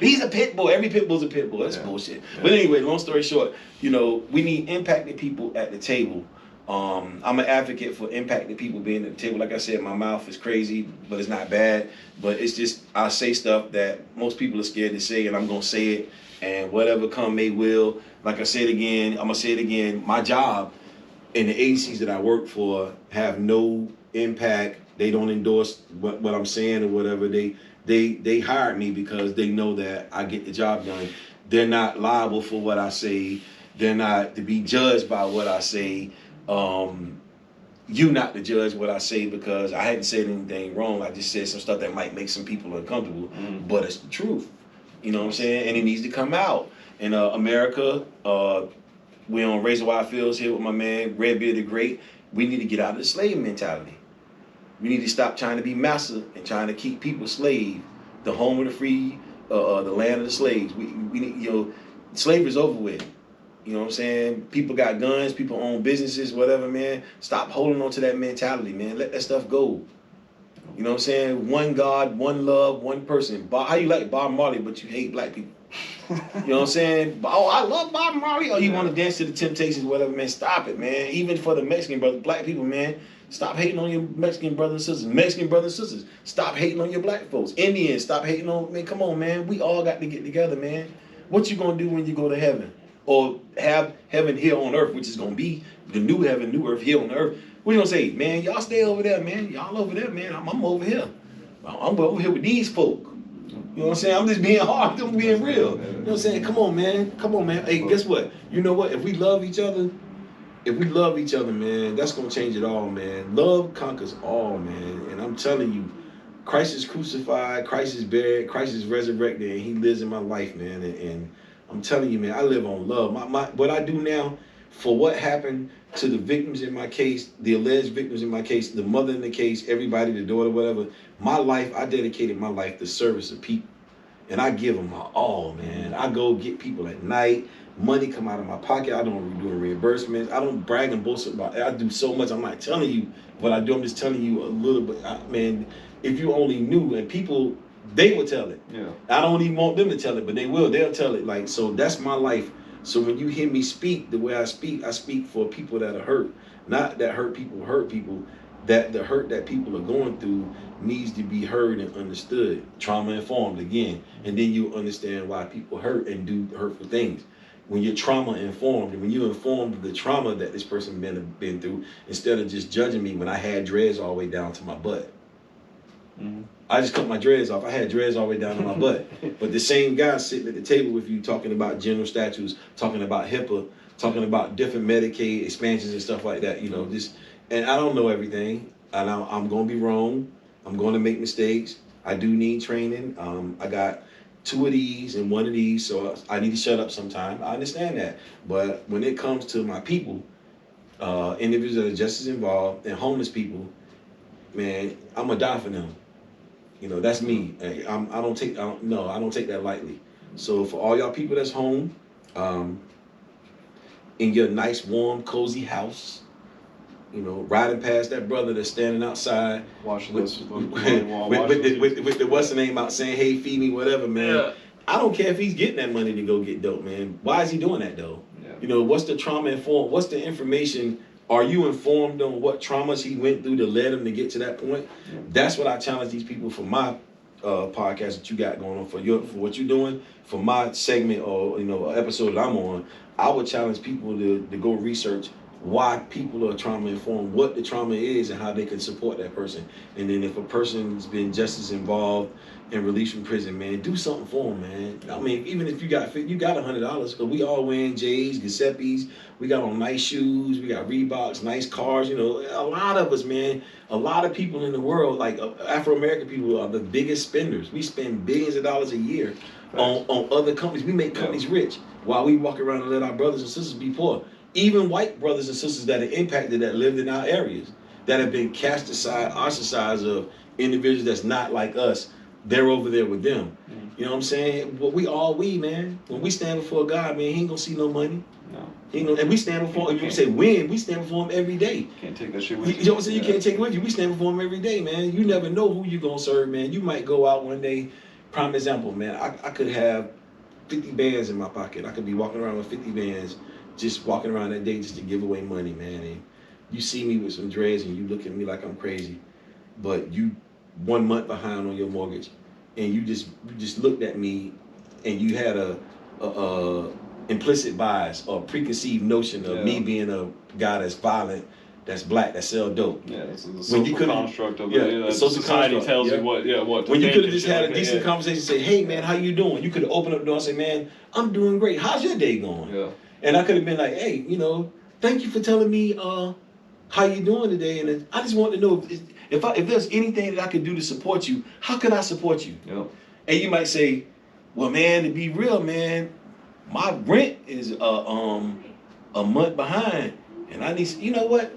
He's a pit bull. Every pit bull's a pit bull. That's bullshit. But anyway, long story short, you know, we need impacted people at the table. I'm an advocate for impacted people being at the table. Like I said, my mouth is crazy, but it's not bad. But it's just, I say stuff that most people are scared to say, and I'm going to say it. And whatever come may will. Like I said again, I'm going to say it again. My job and the agencies that I work for have no impact. They don't endorse what I'm saying or whatever. They hired me because they know that I get the job done. They're not liable for what I say. They're not to be judged by what I say. You not to judge what I say because I hadn't said anything wrong. I just said some stuff that might make some people uncomfortable, but it's the truth. You know what I'm saying? And it needs to come out. In America, we're on Razor Wire Fields here with my man, Redbeard the Great. We need to get out of the slave mentality. We need to stop trying to be master and trying to keep people slave. The home of the free, the land of the slaves. We need, you know, slavery's over with. You know what I'm saying? People got guns, people own businesses, whatever, man. Stop holding on to that mentality, man. Let that stuff go. You know what I'm saying? One God, one love, one person. How you like Bob Marley, but you hate black people? You know what I'm saying? Oh, I love Bob Marley. Oh, you want to dance to the Temptations, whatever, man. Stop it, man. Even for the Mexican brothers, black people, man. Stop hating on your Mexican brothers and sisters. Mexican brothers and sisters, stop hating on your black folks. Indians, stop hating on, man, come on, man. We all got to get together, man. What you going to do when you go to heaven? Or have heaven here on earth, which is going to be the new heaven, new earth here on earth. What you gonna say, man? Y'all stay over there, man. Y'all over there, man. I'm over here. I'm over here with these folk. You know what I'm saying? I'm just being hard. I'm being real. You know what I'm saying? Come on, man. Come on, man. Hey, guess what? You know what? If we love each other, man, that's gonna change it all, man. Love conquers all, man. And I'm telling you, Christ is crucified, Christ is buried, Christ is resurrected, and He lives in my life, man. And I'm telling you, man, I live on love. What I do now, for what happened to the victims in my case, the alleged victims in my case, the mother in the case, everybody, the daughter, whatever, my life, I dedicated my life to service of people. And I give them my all, man. I go get people at night. Money come out of my pocket. I don't do reimbursements. I don't brag and boast about it. I do so much. I'm not telling you what I do. I'm just telling you a little bit. Man, if you only knew, and people, they will tell it. Yeah. I don't even want them to tell it, but they will. They'll tell it. Like, so that's my life. So when you hear me speak the way I speak for people that are hurt. Not that hurt people. That the hurt that people are going through needs to be heard and understood. Trauma informed again. And then you understand why people hurt and do hurtful things. When you're trauma informed, and when you're informed of the trauma that this person been through, instead of just judging me when I had dreads all the way down to my butt. Mm-hmm. I just cut my dreads off. I had dreads all the way down to my butt. But the same guy sitting at the table with you talking about general statutes, talking about HIPAA, talking about different Medicaid expansions and stuff like that, you know, and I don't know everything. And I'm going to be wrong. I'm going to make mistakes. I do need training. I got 2 of these and 1 of these, so I need to shut up sometime. I understand that. But when it comes to my people, individuals that are just as involved, and homeless people, man, I'm going to die for them. You know, that's me. I don't take that lightly. So for all y'all people that's home, in your nice, warm, cozy house, you know, riding past that brother that's standing outside Watching with the what's the name out saying, hey, feed me, whatever, man. Yeah. I don't care if he's getting that money to go get dope, man. Why is he doing that though? Yeah. You know, what's the trauma informed? What's the information? Are you informed on what traumas he went through to led him to get to that point? Yeah. That's what I challenge these people for my podcast that you got going on for what you're doing for my segment or episode that I'm on. I would challenge people to go research why people are trauma informed, what the trauma is, and how they can support that person. And then if a person's been just as involved and released from prison, man, do something for them, man. I mean, even if you got $100, because we all wearing J's, Giuseppe's, we got on nice shoes, we got Reeboks, nice cars, you know, a lot of us, man, a lot of people in the world, like Afro-American people are the biggest spenders. We spend billions of dollars a year on other companies. We make companies rich while we walk around and let our brothers and sisters be poor. Even white brothers and sisters that are impacted, that lived in our areas, that have been cast aside, ostracized of individuals that's not like us, they're over there with them. You know what I'm saying? But we, man. When we stand before God, man, he ain't gonna see no money. No. He ain't gonna, and we stand before him, you say when, we stand before him every day. Can't take that shit with you. You know what I'm saying? You can't take it with you. We stand before him every day, man. You never know who you gonna serve, man. You might go out one day, prime example, man. I could have 50 bands in my pocket. I could be walking around with 50 bands, just walking around that day just to give away money, man. And you see me with some dreads and you look at me like I'm crazy, but you 1 month behind on your mortgage, and you just looked at me, and you had a implicit bias or preconceived notion of me being a guy that's violent, that's black, that sell dope. Yeah, it's the social construct of the social society construct, tells you what. When you could have just had a decent conversation, say, "Hey, man, how you doing?" You could have opened up the door and say, "Man, I'm doing great. How's your day going?" Yeah. And I could have been like, "Hey, you know, thank you for telling me how you doing today, and I just want to know if there's anything that I could do to support you. How can I support you?" Yeah. And you might say, "Well, man, to be real, man, my rent is a month behind, and I need. You know what?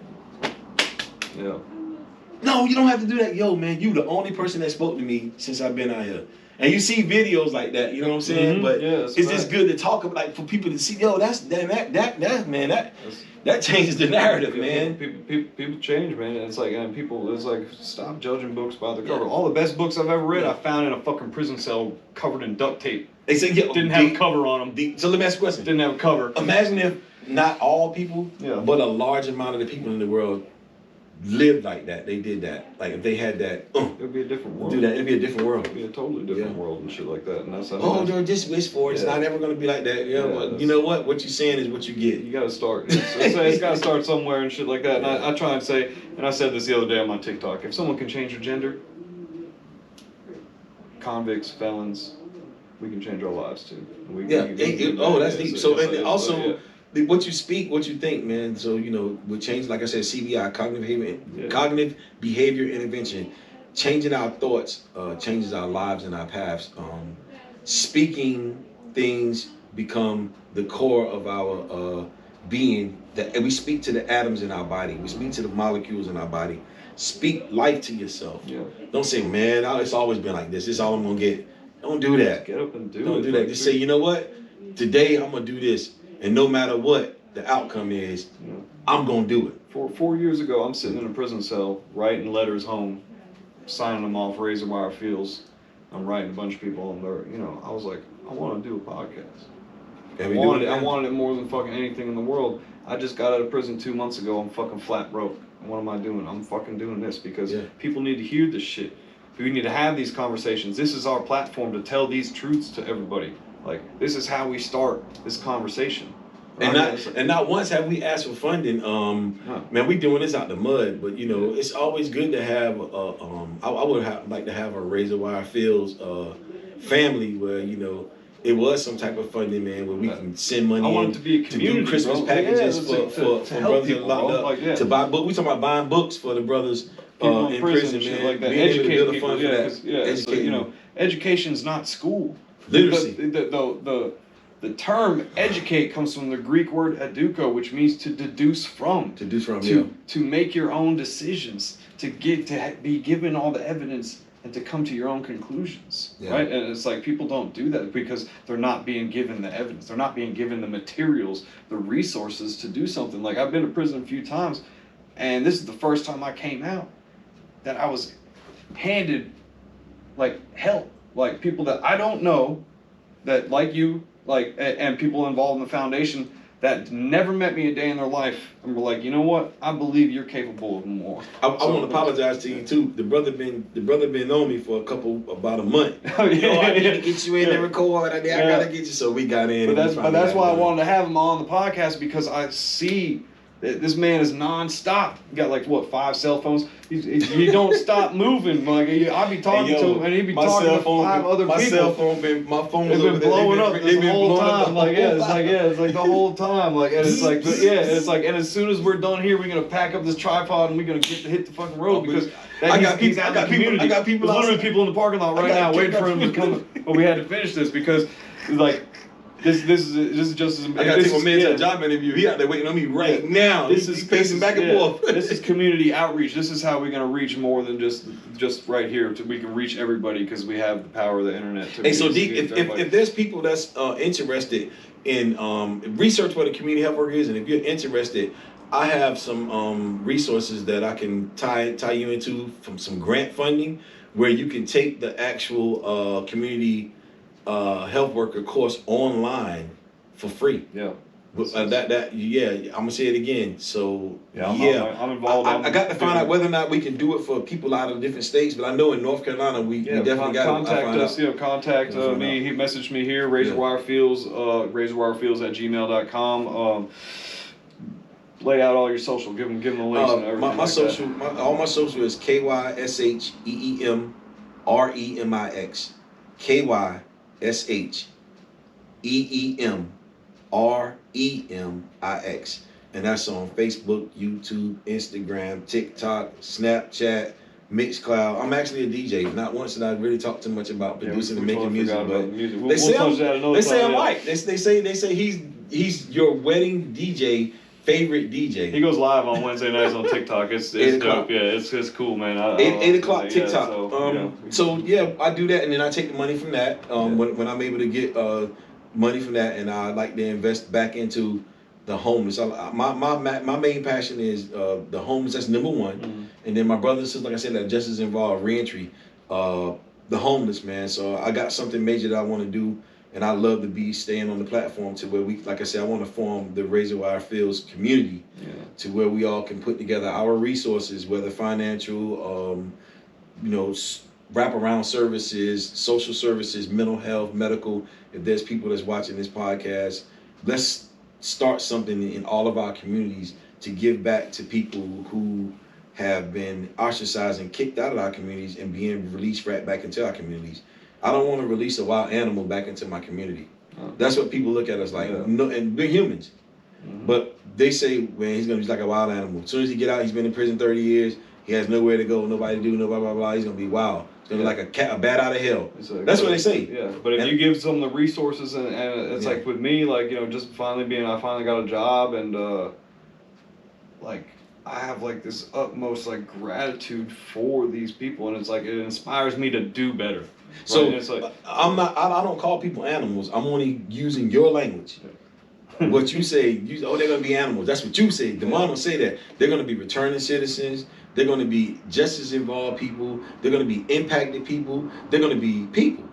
Yeah. No, you don't have to do that. Yo, man, you the only person that spoke to me since I've been out here." And you see videos like that, you know what I'm saying? Mm-hmm. But yeah, it's just good to talk about, like, for people to see. Yo, that changes the narrative, man. People change, man. And it's like, stop judging books by the cover. All the best books I've ever read, I found in a fucking prison cell covered in duct tape. They say, didn't have a cover on them. So let me ask you a question. Didn't have a cover. Imagine if not all people, but a large amount of the people in the world lived like that. They did that. Like if they had that, it would be a different world. Do that. It'd be a different world. It'd be a totally different world and shit like that. And that's how. They're just wish for it. It's not ever gonna be like that. But you know what? What you're saying is what you get. You gotta start. It's gotta start somewhere and shit like that. And I try and say, and I said this the other day on my TikTok. If someone can change their gender, convicts, felons, we can change our lives too. That's deep. So and also. What you speak, what you think, man. So, you know, we change, like I said, CBI, cognitive behavior intervention. Changing our thoughts changes our lives and our paths. Speaking things become the core of our being. And we speak to the atoms in our body. We speak to the molecules in our body. Speak life to yourself. Yeah. Don't say, man, it's always been like this. This is all I'm going to get. Don't do that. Get up and do it. Don't do that. Just say, you know what? Today I'm going to do this. And no matter what the outcome is, I'm going to do it. 4 years ago, I'm sitting in a prison cell, writing letters home, signing them off, razor wire fields. I'm writing a bunch of people on there. You know, I was like, I want to do a podcast. I wanted it more than fucking anything in the world. I just got out of prison 2 months ago. I'm fucking flat broke. And what am I doing? I'm fucking doing this because people need to hear this shit. We need to have these conversations. This is our platform to tell these truths to everybody. Like, this is how we start this conversation. And not once have we asked for funding. Man, we doing this out the mud, but you know, it's always good to have. I would like to have a Razor Wire Fields family where it was some type of funding, man, where we can send money. I want it to be a community, to do Christmas packages for brothers locked up. To buy books. We talking about buying books for the brothers in prison, man. Like that. Being able to build a Educate fund for that. So, education's not school. Literacy. The term educate comes from the Greek word eduko, which means to deduce from. To make your own decisions, to be given all the evidence and to come to your own conclusions, right? And it's like people don't do that because they're not being given the evidence. They're not being given the materials, the resources to do something. Like I've been to prison a few times, And this is the first time I came out that I was handed like help, like people that I don't know, that like you, like and people involved in the foundation that never met me a day in their life, and were like, you know what? I believe you're capable of more. I want to apologize to you too. The brother been on me for about a month. Oh, yeah, you know, I need yeah. to get you in and record. I gotta get you. So we got in. But that's why I wanted to have him on the podcast, because I see that this man is nonstop. He got like what, 5 cell phones. He don't stop moving. Like I be talking to him, and he be talking to 5 other people. My phone It's been blowing up the whole time. It's like the whole time. Like, and it's like, and as soon as we're done here, we're gonna pack up this tripod and we're gonna hit the fucking road, because I got people. There's literally people in the parking lot right now waiting for him to come. But we had to finish this because, like, this is just as. I gotta take my man to a job interview. He out there waiting on me right now. He's pacing back and forth. This is community outreach. This is how we're gonna reach more than just right here. We can reach everybody because we have the power of the internet. Hey, so D, if there's people that's interested in research what a community health worker is, and if you're interested, I have some resources that I can tie you into from some grant funding, where you can take the actual community health worker course online for free. Yeah. I'm gonna say it again. So I'm involved. I got to find out whether or not we can do it for people out of different states, but I know in North Carolina we definitely got to contact us. Contact me. He messaged me here. RazorWireFields, razorwirefields@gmail.com. Lay out all your social. Give them the links and everything. All my social is KYSHEEM REMIX. KYSHEEM REMIX, and that's on Facebook, YouTube, Instagram, TikTok, Snapchat, Mixcloud. I'm actually a DJ. Not once did I really talk too much about producing and making music, but they say I'm right. They say he's your wedding DJ. Favorite DJ. He goes live on Wednesday nights on TikTok. It's dope. Yeah, it's cool, man. 8 o'clock TikTok. So I do that, and then I take the money from that when I'm able to get money from that, and I like to invest back into the homeless. My main passion is the homeless. That's number one, and then my brothers and sisters, like I said, that just as involved reentry, the homeless, man. So I got something major that I want to do. And I love to be staying on the platform to where we, like I said, I want to form the Razor Wire Fields community to where we all can put together our resources, whether financial, wraparound services, social services, mental health, medical. If there's people that's watching this podcast, let's start something in all of our communities to give back to people who have been ostracized and kicked out of our communities and being released right back into our communities. I don't want to release a wild animal back into my community. That's what people look at us like. No, and we're humans. But they say, man, he's going to be like a wild animal. As soon as he get out, he's been in prison 30 years. He has nowhere to go, nobody to do, no blah, blah, blah. He's going to be wild. It's going to be like a bat out of hell. That's what they say. Yeah, but if you give them the resources, and it's like with me, like, just I finally got a job, and like, I have like this utmost like gratitude for these people, and it's like it inspires me to do better. So it's like, I don't call people animals. I'm only using your language. What you say, they're gonna be animals. That's what you say. Demond don't say that. They're gonna be returning citizens. They're gonna be just as involved people. They're gonna be impacted people. They're gonna be people.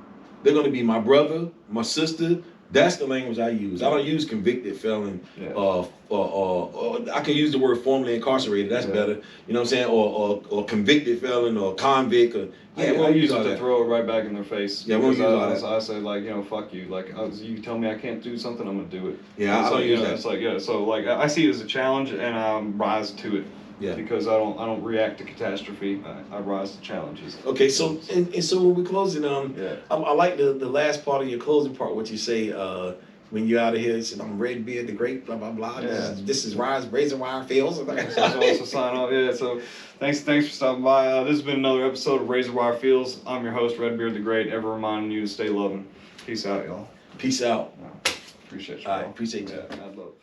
They're gonna be my brother, my sister. That's the language I use. I don't use convicted felon. Or I can use the word formerly incarcerated. That's better. You know what I'm saying? Or convicted felon or convict. I use it to throw it right back in their face. Yeah, we'll use all that. I say like, fuck you. Like, you tell me I can't do something, I'm gonna do it. Yeah, I don't use that. It's like so like I see it as a challenge, and I rise to it. Yeah. Because I don't react to catastrophe. I rise to challenges. Okay, so and so when we're closing, I like the last part of your closing part. What you say when you're out of here, you said, "I'm Redbeard the Great." Blah blah blah. Yeah. This is Razor Wire Fields. So sign off. Yeah. So thanks for stopping by. This has been another episode of Razor Wire Fields. I'm your host, Redbeard the Great. Ever reminding you to stay loving. Peace out, y'all. Peace out. Appreciate you. All right, appreciate you. Yeah, I'd love.